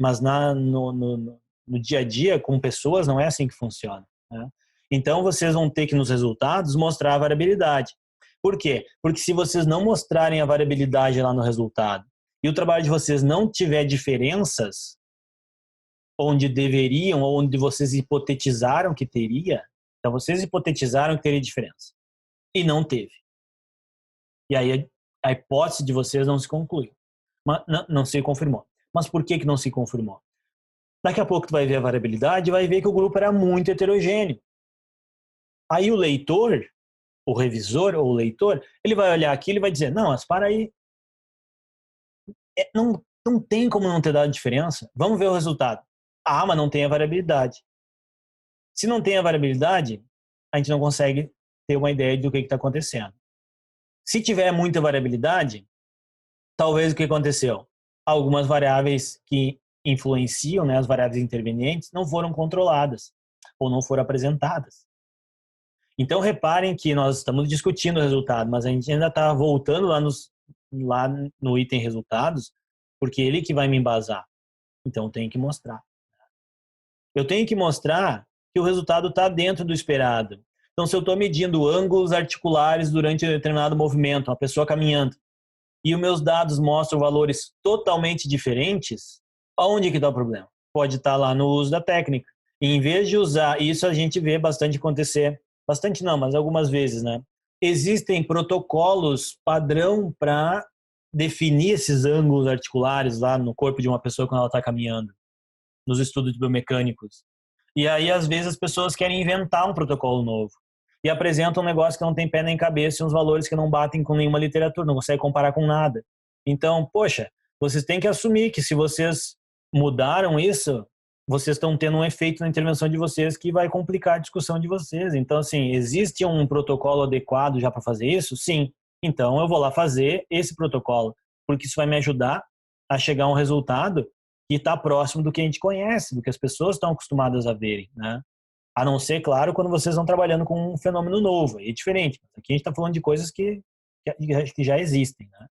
Mas no dia a dia, com pessoas, não é assim que funciona, né? Então, vocês vão ter que, nos resultados, mostrar a variabilidade. Por quê? Porque se vocês não mostrarem a variabilidade lá no resultado e o trabalho de vocês não tiver diferenças onde deveriam ou onde vocês hipotetizaram que teria, então vocês hipotetizaram que teria diferença e não teve. E aí a hipótese de vocês não se concluiu, não se confirmou. Mas por que não se confirmou? Daqui a pouco tu vai ver a variabilidade e vai ver que o grupo era muito heterogêneo. Aí o leitor, o revisor ou o leitor, ele vai olhar aquilo e vai dizer, não, mas para aí, não tem como não ter dado diferença. Vamos ver o resultado. Mas não tem a variabilidade. Se não tem a variabilidade, a gente não consegue ter uma ideia do que está acontecendo. Se tiver muita variabilidade, talvez o que aconteceu? Algumas variáveis que influenciam, né, as variáveis intervenientes, não foram controladas ou não foram apresentadas. Então, reparem que nós estamos discutindo o resultado, mas a gente ainda está voltando lá no item resultados, porque ele que vai me embasar. Então, eu tenho que mostrar. Eu tenho que mostrar que o resultado está dentro do esperado. Então, se eu estou medindo ângulos articulares durante um determinado movimento, uma pessoa caminhando, e os meus dados mostram valores totalmente diferentes, aonde que está o problema? Pode estar lá no uso da técnica. E em vez de usar, isso a gente vê bastante acontecer, bastante não, mas algumas vezes, né? Existem protocolos padrão para definir esses ângulos articulares lá no corpo de uma pessoa quando ela está caminhando, nos estudos biomecânicos. E aí, às vezes, as pessoas querem inventar um protocolo novo e apresentam um negócio que não tem pé nem cabeça e uns valores que não batem com nenhuma literatura, não consegue comparar com nada. Então, poxa, vocês têm que assumir que se vocês mudaram isso, vocês estão tendo um efeito na intervenção de vocês que vai complicar a discussão de vocês. Então, assim, existe um protocolo adequado já para fazer isso? Sim. Então, eu vou lá fazer esse protocolo, porque isso vai me ajudar a chegar a um resultado que está próximo do que a gente conhece, do que as pessoas estão acostumadas a verem, né? A não ser, claro, quando vocês estão trabalhando com um fenômeno novo, é diferente. Aqui a gente está falando de coisas que já existem, né?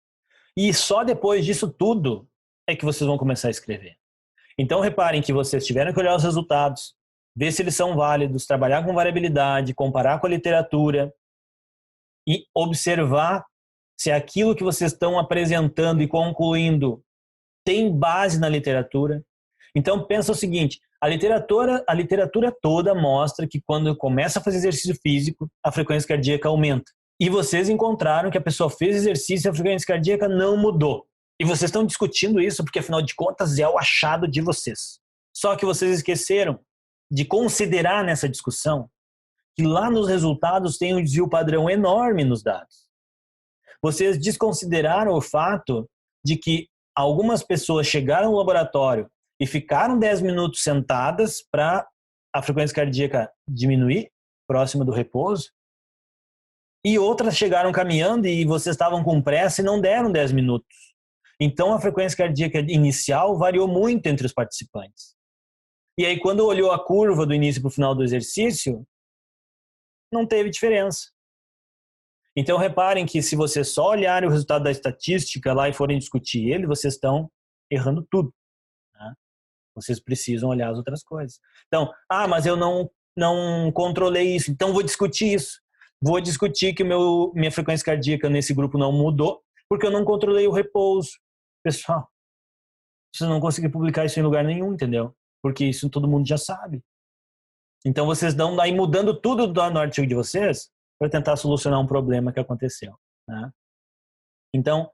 E só depois disso tudo é que vocês vão começar a escrever. Então, reparem que vocês tiveram que olhar os resultados, ver se eles são válidos, trabalhar com variabilidade, comparar com a literatura e observar se aquilo que vocês estão apresentando e concluindo tem base na literatura. Então, pensa o seguinte, a literatura toda mostra que quando começa a fazer exercício físico, a frequência cardíaca aumenta. E vocês encontraram que a pessoa fez exercício e a frequência cardíaca não mudou. E vocês estão discutindo isso porque, afinal de contas, é o achado de vocês. Só que vocês esqueceram de considerar nessa discussão que lá nos resultados tem um desvio padrão enorme nos dados. Vocês desconsideraram o fato de que algumas pessoas chegaram no laboratório e ficaram 10 minutos sentadas para a frequência cardíaca diminuir, próxima do repouso, e outras chegaram caminhando e vocês estavam com pressa e não deram 10 minutos. Então, a frequência cardíaca inicial variou muito entre os participantes. E aí, quando olhou a curva do início para o final do exercício, não teve diferença. Então, reparem que se vocês só olharem o resultado da estatística lá e forem discutir ele, vocês estão errando tudo. Né? Vocês precisam olhar as outras coisas. Então, mas eu não controlei isso, então vou discutir isso. Vou discutir que minha frequência cardíaca nesse grupo não mudou, porque eu não controlei o repouso. Pessoal, vocês não conseguem publicar isso em lugar nenhum, entendeu? Porque isso todo mundo já sabe. Então, vocês estão aí mudando tudo no artigo de vocês para tentar solucionar um problema que aconteceu. Né? Então,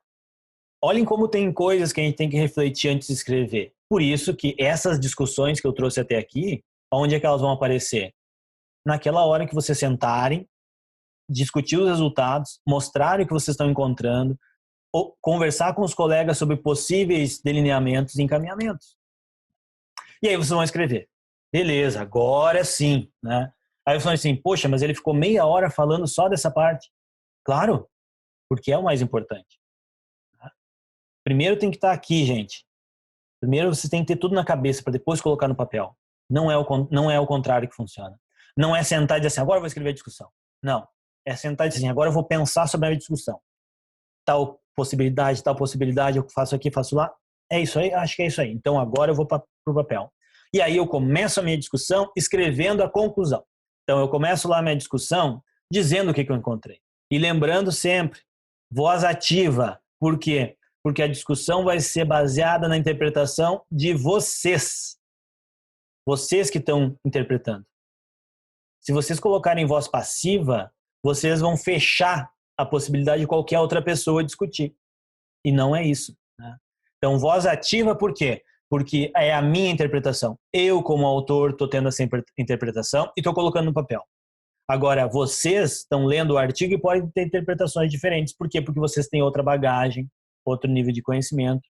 olhem como tem coisas que a gente tem que refletir antes de escrever. Por isso que essas discussões que eu trouxe até aqui, onde é que elas vão aparecer? Naquela hora que vocês sentarem, discutir os resultados, mostrar o que vocês estão encontrando, ou conversar com os colegas sobre possíveis delineamentos e encaminhamentos. E aí vocês vão escrever. Beleza, agora sim. Né? Aí eu falo assim, poxa, mas ele ficou meia hora falando só dessa parte. Claro, porque é o mais importante. Primeiro tem que estar aqui, gente. Primeiro você tem que ter tudo na cabeça para depois colocar no papel. Não é o contrário que funciona. Não é sentar e dizer assim, agora eu vou escrever a discussão. Não. É sentar e dizer assim, agora eu vou pensar sobre a discussão. Tal possibilidade, eu faço aqui, faço lá. É isso aí? Acho que é isso aí. Então agora eu vou para o papel. E aí eu começo a minha discussão escrevendo a conclusão. Então eu começo lá a minha discussão dizendo o que eu encontrei. E lembrando sempre, voz ativa. Por quê? Porque a discussão vai ser baseada na interpretação de vocês. Vocês que estão interpretando. Se vocês colocarem voz passiva, vocês vão fechar a possibilidade de qualquer outra pessoa discutir. E não é isso. Né? Então, voz ativa por quê? Porque é a minha interpretação. Eu, como autor, estou tendo essa interpretação e estou colocando no papel. Agora, vocês estão lendo o artigo e podem ter interpretações diferentes. Por quê? Porque vocês têm outra bagagem, outro nível de conhecimento,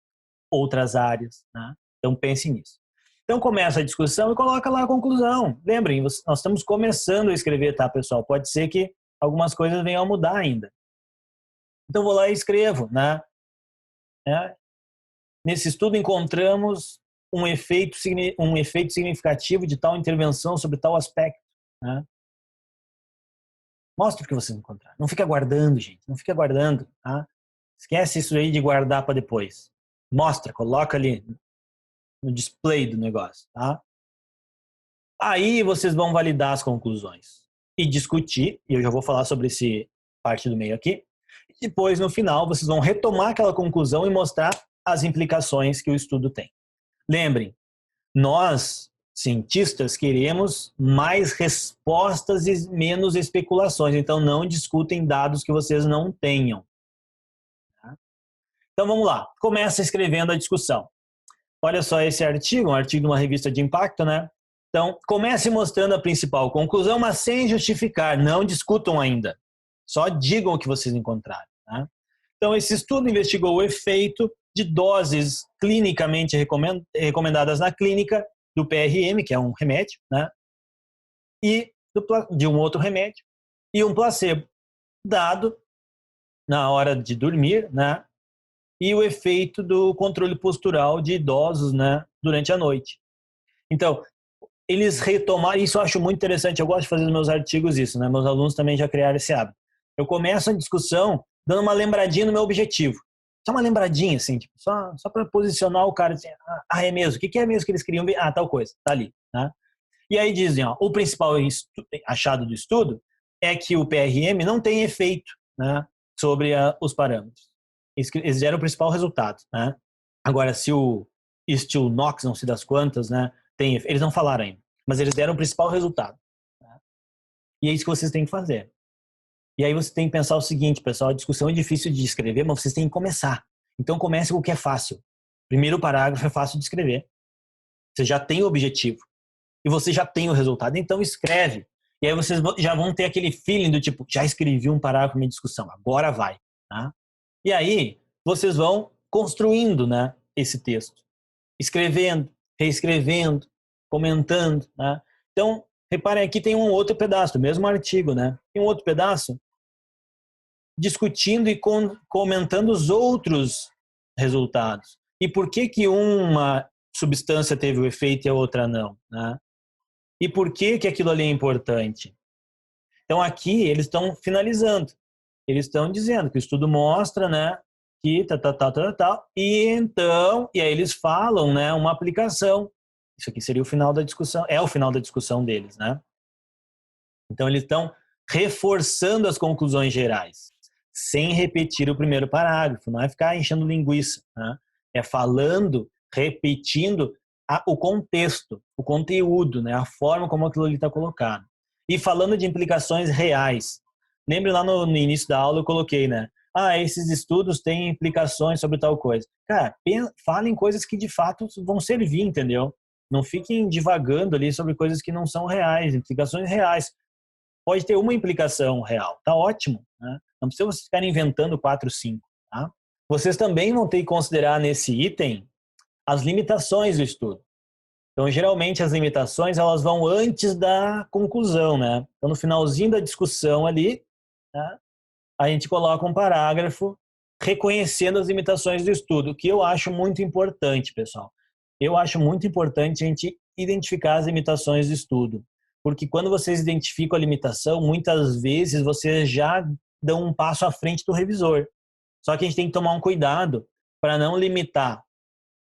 outras áreas. Né? Então, pense nisso. Então, começa a discussão e coloca lá a conclusão. Lembrem, nós estamos começando a escrever, tá, pessoal? Pode ser que algumas coisas venham a mudar ainda. Então, vou lá e escrevo. Né? Nesse estudo, encontramos um efeito significativo de tal intervenção sobre tal aspecto. Né? Mostre o que vocês encontraram. Não fica aguardando, gente. Não fica aguardando. Tá? Esquece isso aí de guardar para depois. Mostra, coloca ali no display do negócio. Tá? Aí vocês vão validar as conclusões e discutir, e eu já vou falar sobre esse parte do meio aqui. E depois, no final, vocês vão retomar aquela conclusão e mostrar as implicações que o estudo tem. Lembrem, nós, cientistas, queremos mais respostas e menos especulações. Então, não discutem dados que vocês não tenham. Tá? Então, vamos lá. Começa escrevendo a discussão. Olha só esse artigo, um artigo de uma revista de impacto, né? Então, comece mostrando a principal conclusão, mas sem justificar. Não discutam ainda. Só digam o que vocês encontraram. Tá? Então, esse estudo investigou o efeito de doses clinicamente recomendadas na clínica do PRM, que é um remédio, né? E de um outro remédio, e um placebo, dado na hora de dormir, né? E o efeito do controle postural de idosos, né? Durante a noite. Então, eles retomaram, isso eu acho muito interessante, eu gosto de fazer nos meus artigos isso, né? Meus alunos também já criaram esse hábito. Eu começo a discussão dando uma lembradinha no meu objetivo. Só uma lembradinha, assim, tipo, só para posicionar o cara, assim, é mesmo, o que é mesmo que eles queriam ver? Tal coisa, tá ali, né? E aí dizem, o principal achado do estudo é que o PRM não tem efeito, né, sobre os parâmetros. Eles deram o principal resultado, né? Agora, se o Stilnox, não sei das quantas, né, eles não falaram ainda, mas eles deram o principal resultado. Né? E é isso que vocês têm que fazer. E aí você tem que pensar o seguinte, pessoal, a discussão é difícil de escrever, mas vocês têm que começar. Então comece com o que é fácil. Primeiro parágrafo é fácil de escrever. Você já tem o objetivo. E você já tem o resultado. Então escreve. E aí vocês já vão ter aquele feeling do tipo, já escrevi um parágrafo na minha discussão, agora vai. Tá? E aí vocês vão construindo, né, esse texto. Escrevendo, reescrevendo, comentando, né? Então, reparem aqui tem um outro pedaço, do mesmo artigo, né? Tem um outro pedaço discutindo e comentando os outros resultados. E por que que uma substância teve o efeito e a outra não, né? E por que que aquilo ali é importante? Então aqui eles estão finalizando. Eles estão dizendo que o estudo mostra, né, que tal, e então, e aí eles falam, né, uma aplicação. Isso aqui seria o final da discussão, é o final da discussão deles, né? Então eles estão reforçando as conclusões gerais, sem repetir o primeiro parágrafo, não é ficar enchendo linguiça, né? É falando, repetindo o contexto, o conteúdo, né? A forma como aquilo ali está colocado. E falando de implicações reais. Lembre lá no início da aula eu coloquei, né? Ah, esses estudos têm implicações sobre tal coisa. Cara, falem coisas que de fato vão servir, entendeu? Não fiquem divagando ali sobre coisas que não são reais, implicações reais. Pode ter uma implicação real, tá ótimo, né? Não precisa vocês ficarem inventando 4, 5, tá? Vocês também vão ter que considerar nesse item as limitações do estudo. Então, geralmente as limitações elas vão antes da conclusão, né? Então, no finalzinho da discussão ali, né, a gente coloca um parágrafo reconhecendo as limitações do estudo, o que eu acho muito importante, pessoal. Eu acho muito importante a gente identificar as limitações do estudo, porque quando vocês identificam a limitação, muitas vezes vocês já dão um passo à frente do revisor. Só que a gente tem que tomar um cuidado para não limitar,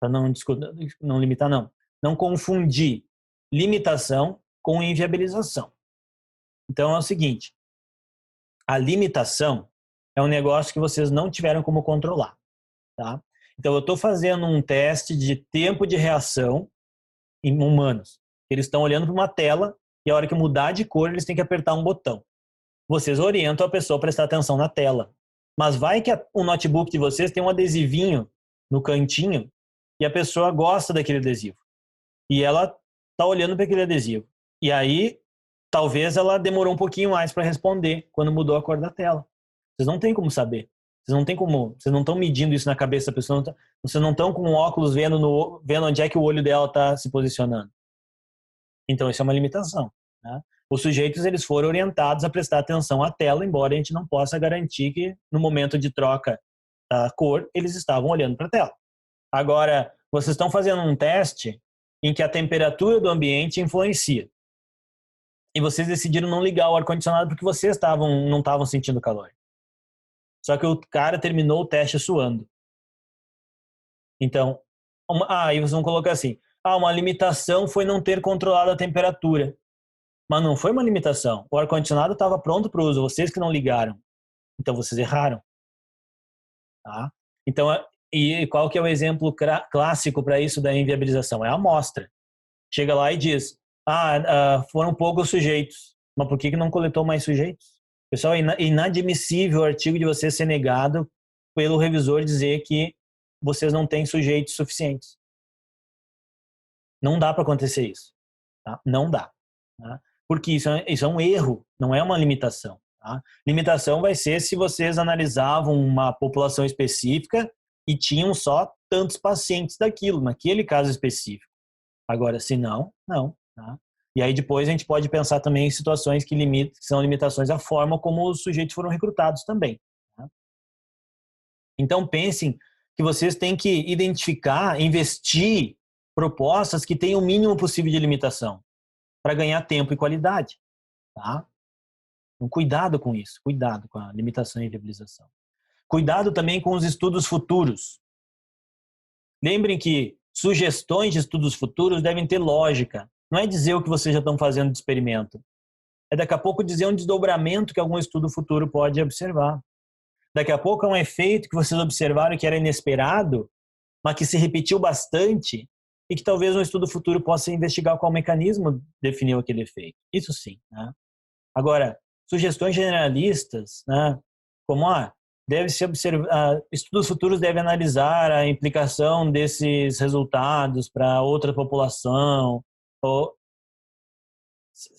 para não limitar não confundir limitação com inviabilização. Então é o seguinte, a limitação é um negócio que vocês não tiveram como controlar, tá? Então eu estou fazendo um teste de tempo de reação em humanos. Eles estão olhando para uma tela e a hora que mudar de cor eles têm que apertar um botão. Vocês orientam a pessoa a prestar atenção na tela. Mas vai que o notebook de vocês tem um adesivinho no cantinho e a pessoa gosta daquele adesivo. E ela está olhando para aquele adesivo. E aí, talvez ela demorou um pouquinho mais para responder quando mudou a cor da tela. Vocês não têm como saber. Vocês não estão medindo isso na cabeça da pessoa. Vocês não estão com óculos vendo onde é que o olho dela está se posicionando. Então, isso é uma limitação, né? Os sujeitos eles foram orientados a prestar atenção à tela, embora a gente não possa garantir que no momento de troca da cor eles estavam olhando para a tela. Agora, vocês estão fazendo um teste em que a temperatura do ambiente influencia. E vocês decidiram não ligar o ar-condicionado porque vocês não estavam sentindo calor. Só que o cara terminou o teste suando. Então, aí vocês vão colocar assim, uma limitação foi não ter controlado a temperatura. Mas não foi uma limitação. O ar-condicionado estava pronto para o uso, vocês que não ligaram. Então vocês erraram. Tá? Então, e qual que é o exemplo clássico para isso da inviabilização? É a amostra. Chega lá e diz, foram poucos sujeitos. Mas por que não coletou mais sujeitos? Pessoal, é inadmissível o artigo de você ser negado pelo revisor dizer que vocês não têm sujeitos suficientes. Não dá para acontecer isso. Tá? Não dá. Tá? Porque isso é um erro, não é uma limitação. Tá? Limitação vai ser se vocês analisavam uma população específica e tinham só tantos pacientes daquilo, naquele caso específico. Agora, se não, não. Tá? E aí depois a gente pode pensar também em situações que são limitações à forma como os sujeitos foram recrutados também. Tá? Então pensem que vocês têm que identificar, investir propostas que tenham o mínimo possível de limitação para ganhar tempo e qualidade. Tá? Então, cuidado com isso, cuidado com a limitação e viabilização. Cuidado também com os estudos futuros. Lembrem que sugestões de estudos futuros devem ter lógica. Não é dizer o que vocês já estão fazendo de experimento. É daqui a pouco dizer um desdobramento que algum estudo futuro pode observar. Daqui a pouco é um efeito que vocês observaram que era inesperado, mas que se repetiu bastante e que talvez um estudo futuro possa investigar qual mecanismo definiu aquele efeito. Isso sim. Né? Agora, sugestões generalistas, né? Como estudos futuros devem analisar a implicação desses resultados para outra população.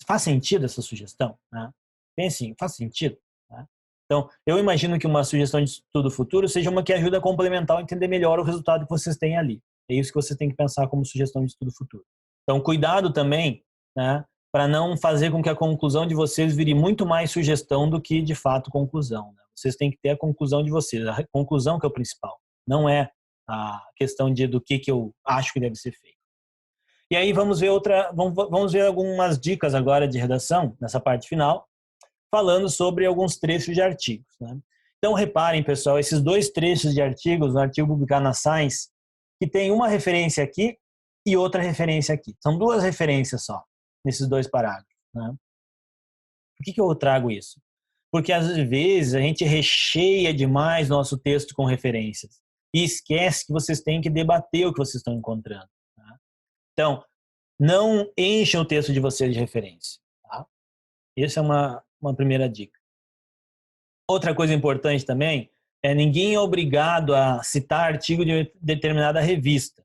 Faz sentido essa sugestão? Né? Bem assim, faz sentido? Né? Então, eu imagino que uma sugestão de estudo futuro seja uma que ajuda a complementar ou entender melhor o resultado que vocês têm ali. É isso que você tem que pensar como sugestão de estudo futuro. Então, cuidado também, né, para não fazer com que a conclusão de vocês vire muito mais sugestão do que, de fato, conclusão. Né? Vocês têm que ter a conclusão de vocês. A conclusão que é o principal. Não é a questão do que eu acho que deve ser feito. E aí vamos ver algumas dicas agora de redação, nessa parte final, falando sobre alguns trechos de artigos. Né? Então, reparem, pessoal, esses 2 trechos de artigos, no artigo publicado na Science, que tem uma referência aqui e outra referência aqui. São 2 referências só, nesses 2 parágrafos. Né? Por que eu trago isso? Porque, às vezes, a gente recheia demais nosso texto com referências e esquece que vocês têm que debater o que vocês estão encontrando. Tá? Então, não enchem o texto de vocês de referência. Tá? Essa é uma primeira dica. Outra coisa importante também é ninguém é obrigado a citar artigo de determinada revista.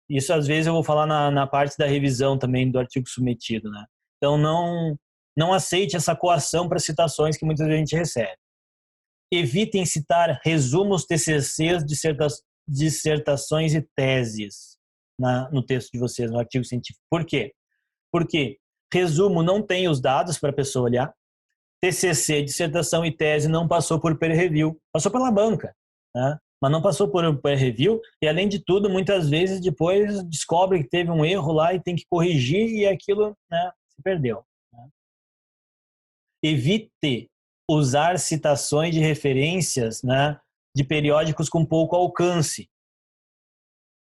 Isso, às vezes, eu vou falar na parte da revisão também do artigo submetido. Né? Então, não aceite essa coação para citações que muitas vezes a gente recebe. Evitem citar resumos, TCCs, dissertações e teses no texto de vocês, no artigo científico. Por quê? Porque resumo não tem os dados para a pessoa olhar, TCC, dissertação e tese não passou por peer review, passou pela banca, né? Mas não passou por peer review e, além de tudo, muitas vezes depois descobre que teve um erro lá e tem que corrigir e aquilo, né, se perdeu. Né? Evite usar citações de referências, né, de periódicos com pouco alcance.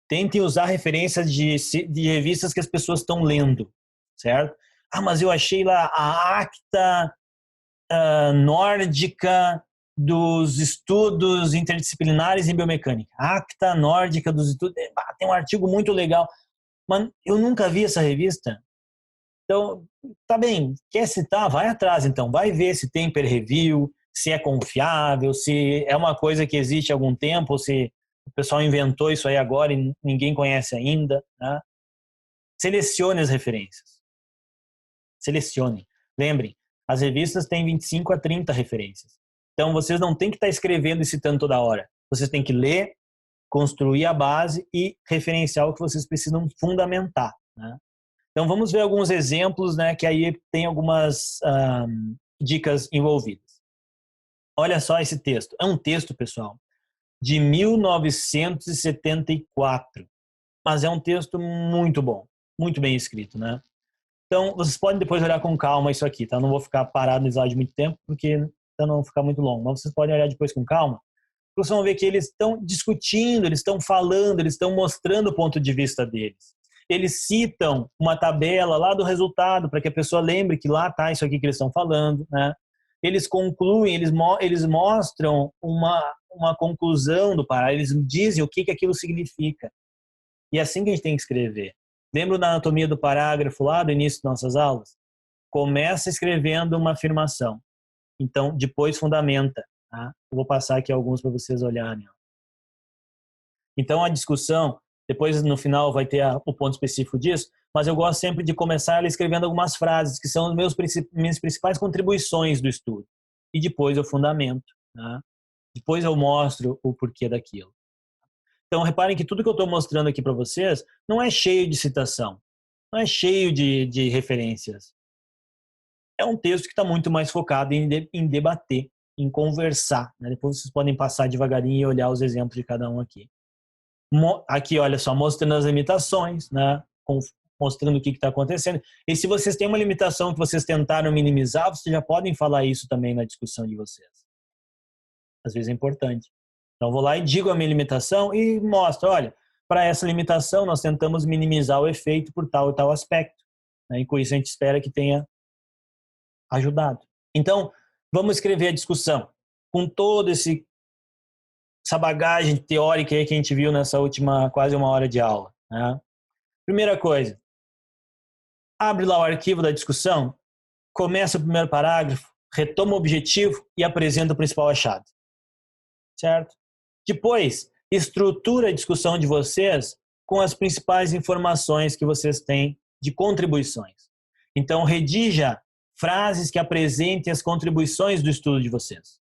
Tentem usar referências de revistas que as pessoas estão lendo, certo? Ah, mas eu achei lá a acta nórdica dos estudos interdisciplinares em biomecânica. A acta nórdica dos estudos. Tem um artigo muito legal. Mas eu nunca vi essa revista. Então, tá bem, quer citar? Vai atrás, então. Vai ver se tem peer review, se é confiável, se é uma coisa que existe há algum tempo, ou se o pessoal inventou isso aí agora e ninguém conhece ainda. Né? Selecione as referências. Selecione. Lembrem, as revistas têm 25 a 30 referências. Então, vocês não têm que estar escrevendo e citando toda hora. Vocês têm que ler, construir a base e referenciar o que vocês precisam fundamentar. Né? Então, vamos ver alguns exemplos, né, que aí tem algumas dicas envolvidas. Olha só esse texto. É um texto, pessoal, de 1974. Mas é um texto muito bom, muito bem escrito, né? Então, vocês podem depois olhar com calma isso aqui, tá? Não vou ficar parado no slide muito tempo, porque para não ficar muito longo. Mas vocês podem olhar depois com calma. Vocês vão ver que eles estão discutindo, eles estão falando, eles estão mostrando o ponto de vista deles. Eles citam uma tabela lá do resultado, para que a pessoa lembre que lá está isso aqui que eles estão falando, né? Eles concluem, eles mostram uma conclusão do parágrafo, eles dizem o que aquilo significa. E é assim que a gente tem que escrever. Lembra da anatomia do parágrafo lá do início de nossas aulas? Começa escrevendo uma afirmação. Então, depois fundamenta. Tá? Eu vou passar aqui alguns para vocês olharem. Então, a discussão, depois no final vai ter o ponto específico disso, mas eu gosto sempre de começar escrevendo algumas frases, que são minhas principais contribuições do estudo. E depois eu fundamento. Tá? Depois eu mostro o porquê daquilo. Então, reparem que tudo que eu estou mostrando aqui para vocês não é cheio de citação, não é cheio de referências. É um texto que está muito mais focado em debater, em conversar. Né? Depois vocês podem passar devagarinho e olhar os exemplos de cada um aqui. Aqui, olha só, mostrando as limitações, né? Mostrando o que está acontecendo. E se vocês têm uma limitação que vocês tentaram minimizar, vocês já podem falar isso também na discussão de vocês. Às vezes é importante. Então, vou lá e digo a minha limitação e mostro, olha, para essa limitação nós tentamos minimizar o efeito por tal e tal aspecto. Né? E com isso a gente espera que tenha ajudado. Então, vamos escrever a discussão com toda essa bagagem teórica aí que a gente viu nessa última quase 1 hora de aula. Né? Primeira coisa, abre lá o arquivo da discussão, começa o primeiro parágrafo, retoma o objetivo e apresenta o principal achado. Certo? Depois, estrutura a discussão de vocês com as principais informações que vocês têm de contribuições. Então, redija frases que apresentem as contribuições do estudo de vocês.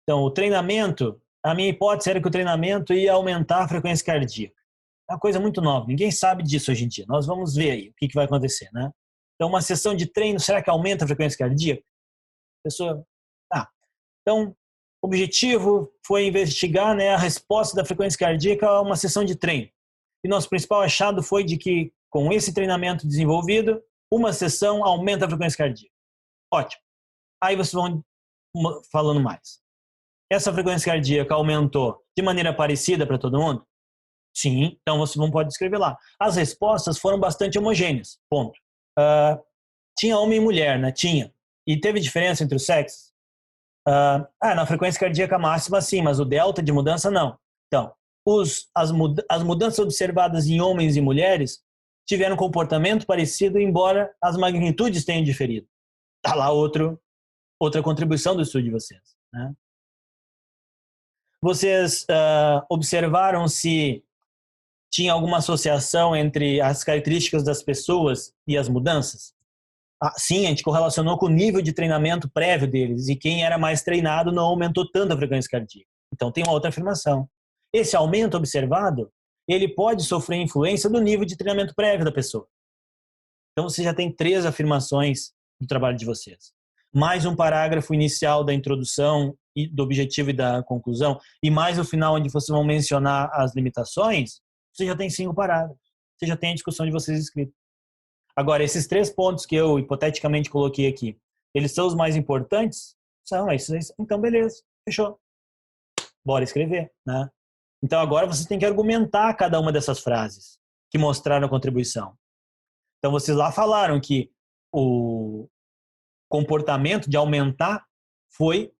Então, o treinamento, a minha hipótese era que o treinamento ia aumentar a frequência cardíaca. uma coisa muito nova, ninguém sabe disso hoje em dia. Nós vamos ver aí o que vai acontecer, né? Então, uma sessão de treino, será que aumenta a frequência cardíaca? A pessoa, então, o objetivo foi investigar, né, a resposta da frequência cardíaca a uma sessão de treino. E nosso principal achado foi de que, com esse treinamento desenvolvido, uma sessão aumenta a frequência cardíaca. Ótimo. Aí vocês vão falando mais. Essa frequência cardíaca aumentou de maneira parecida para todo mundo? Sim. Então você não pode escrever lá. As respostas foram bastante homogêneas. Ponto. Tinha homem e mulher, né? Tinha. E teve diferença entre os sexos? Na frequência cardíaca máxima, sim, mas o delta de mudança, não. Então, as mudanças observadas em homens e mulheres tiveram um comportamento parecido, embora as magnitudes tenham diferido. Está lá outra contribuição do estudo de vocês, né? Vocês observaram se tinha alguma associação entre as características das pessoas e as mudanças? Sim, a gente correlacionou com o nível de treinamento prévio deles, e quem era mais treinado não aumentou tanto a frequência cardíaca. Então tem uma outra afirmação. Esse aumento observado, ele pode sofrer influência do nível de treinamento prévio da pessoa. Então você já tem 3 afirmações do trabalho de vocês. Mais um parágrafo inicial da introdução e do objetivo e da conclusão, e mais o final onde vocês vão mencionar as limitações, você já tem 5 parágrafos. Você já tem a discussão de vocês escrita. Agora, esses 3 pontos que eu hipoteticamente coloquei aqui, eles são os mais importantes? São esses. Então, beleza. Fechou. Bora escrever, né? Então, agora vocês têm que argumentar cada uma dessas frases que mostraram a contribuição. Então, vocês lá falaram que o comportamento de aumentar foi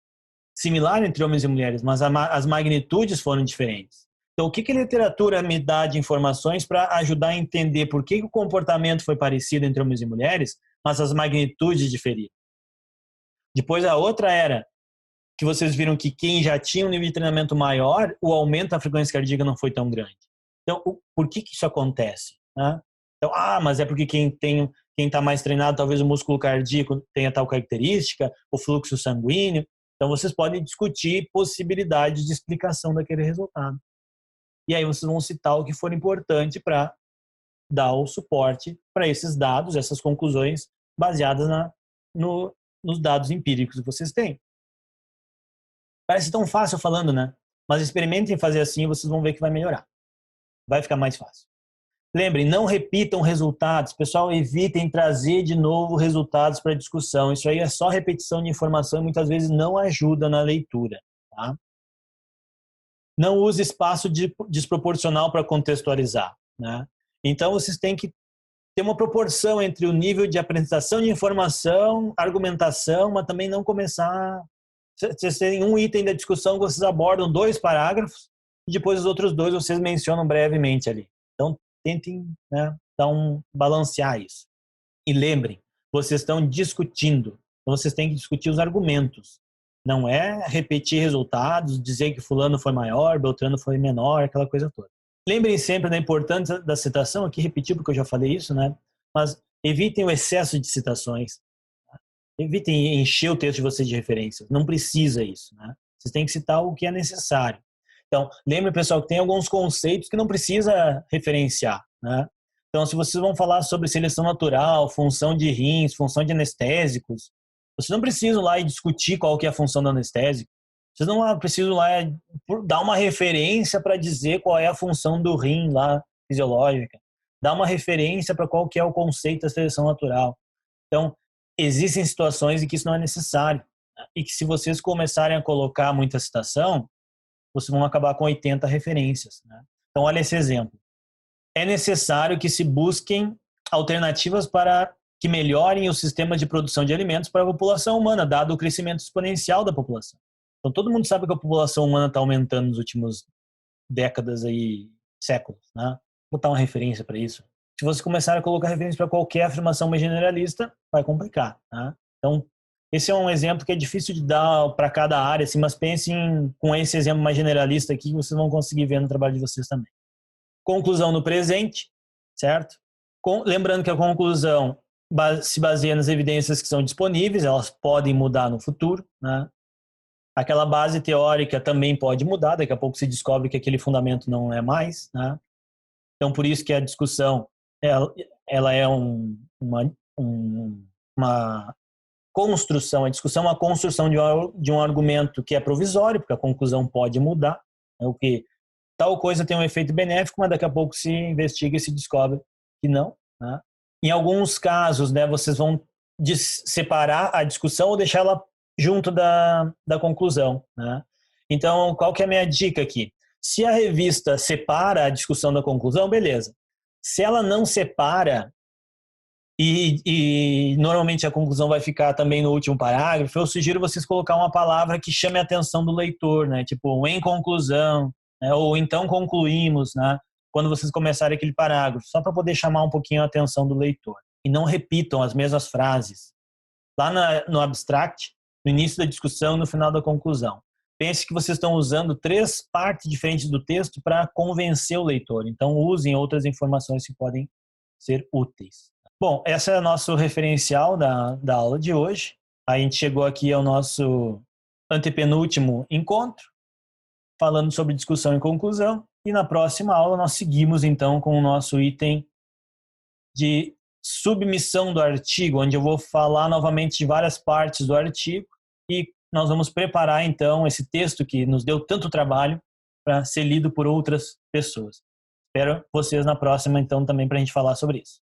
similar entre homens e mulheres, mas as magnitudes foram diferentes. Então, o que a literatura me dá de informações para ajudar a entender por que o comportamento foi parecido entre homens e mulheres, mas as magnitudes diferiram? Depois, a outra era que vocês viram que quem já tinha um nível de treinamento maior, o aumento da frequência cardíaca não foi tão grande. Então, por que isso acontece, né? Então, mas é porque quem está mais treinado, talvez o músculo cardíaco tenha tal característica, o fluxo sanguíneo. Então, vocês podem discutir possibilidades de explicação daquele resultado. E aí vocês vão citar o que for importante para dar o suporte para esses dados, essas conclusões baseadas nos dados empíricos que vocês têm. Parece tão fácil falando, né? Mas experimentem fazer assim e vocês vão ver que vai melhorar. Vai ficar mais fácil. Lembrem, não repitam resultados. Pessoal, evitem trazer de novo resultados para a discussão. Isso aí é só repetição de informação e muitas vezes não ajuda na leitura, tá? Não use espaço desproporcional para contextualizar, né? Então, vocês têm que ter uma proporção entre o nível de apresentação de informação, argumentação, mas também não começar... Vocês têm um item da discussão que vocês abordam 2 parágrafos e depois os outros 2 vocês mencionam brevemente ali. Então, tentem, né, balancear isso. E lembrem, vocês estão discutindo, então vocês têm que discutir os argumentos. Não é repetir resultados, dizer que fulano foi maior, Beltrano foi menor, aquela coisa toda. Lembrem sempre da importância da citação, aqui repetir porque eu já falei isso, né? Mas evitem o excesso de citações. Tá? Evitem encher o texto de vocês de referências. Não precisa isso, né? Vocês têm que citar o que é necessário. Então, lembrem, pessoal, que tem alguns conceitos que não precisa referenciar, né? Então, se vocês vão falar sobre seleção natural, função de rins, função de anestésicos, vocês não precisam lá e discutir qual que é a função do anestésico. Vocês não precisam lá dar uma referência para dizer qual é a função do rim lá fisiológica. Dar uma referência para qual que é o conceito da seleção natural. Então, existem situações em que isso não é necessário, né? E que se vocês começarem a colocar muita citação, vocês vão acabar com 80 referências, né? Então, olha esse exemplo. É necessário que se busquem alternativas para que melhorem os sistemas de produção de alimentos para a população humana, dado o crescimento exponencial da população. Então, todo mundo sabe que a população humana está aumentando nos últimos décadas aí, séculos, né? Vou botar uma referência para isso. Se você começar a colocar referência para qualquer afirmação mais generalista, vai complicar, tá? Então, esse é um exemplo que é difícil de dar para cada área, assim, mas pensem com esse exemplo mais generalista aqui que vocês vão conseguir ver no trabalho de vocês também. Conclusão no presente, certo? Lembrando que a conclusão se baseia nas evidências que são disponíveis, elas podem mudar no futuro, né? Aquela base teórica também pode mudar, daqui a pouco se descobre que aquele fundamento não é mais, né? Então, por isso que a discussão ela é uma construção. A discussão é uma construção de um argumento que é provisório, porque a conclusão pode mudar. É o que tal coisa tem um efeito benéfico, mas daqui a pouco se investiga e se descobre que não. Né? Em alguns casos, né, vocês vão separar a discussão ou deixar ela junto da conclusão. Né? Então, qual que é a minha dica aqui? Se a revista separa a discussão da conclusão, beleza. Se ela não separa, e normalmente a conclusão vai ficar também no último parágrafo, eu sugiro vocês colocar uma palavra que chame a atenção do leitor, né? Tipo, em conclusão, né? Ou então concluímos, né? Quando vocês começarem aquele parágrafo, só para poder chamar um pouquinho a atenção do leitor. E não repitam as mesmas frases. Lá no abstract, no início da discussão e no final da conclusão. Pense que vocês estão usando 3 partes diferentes do texto para convencer o leitor. Então, usem outras informações que podem ser úteis. Bom, esse é o nosso referencial da aula de hoje. A gente chegou aqui ao nosso antepenúltimo encontro, falando sobre discussão e conclusão. E na próxima aula nós seguimos, então, com o nosso item de submissão do artigo, onde eu vou falar novamente de várias partes do artigo e nós vamos preparar, então, esse texto que nos deu tanto trabalho para ser lido por outras pessoas. Espero vocês na próxima, então, também para a gente falar sobre isso.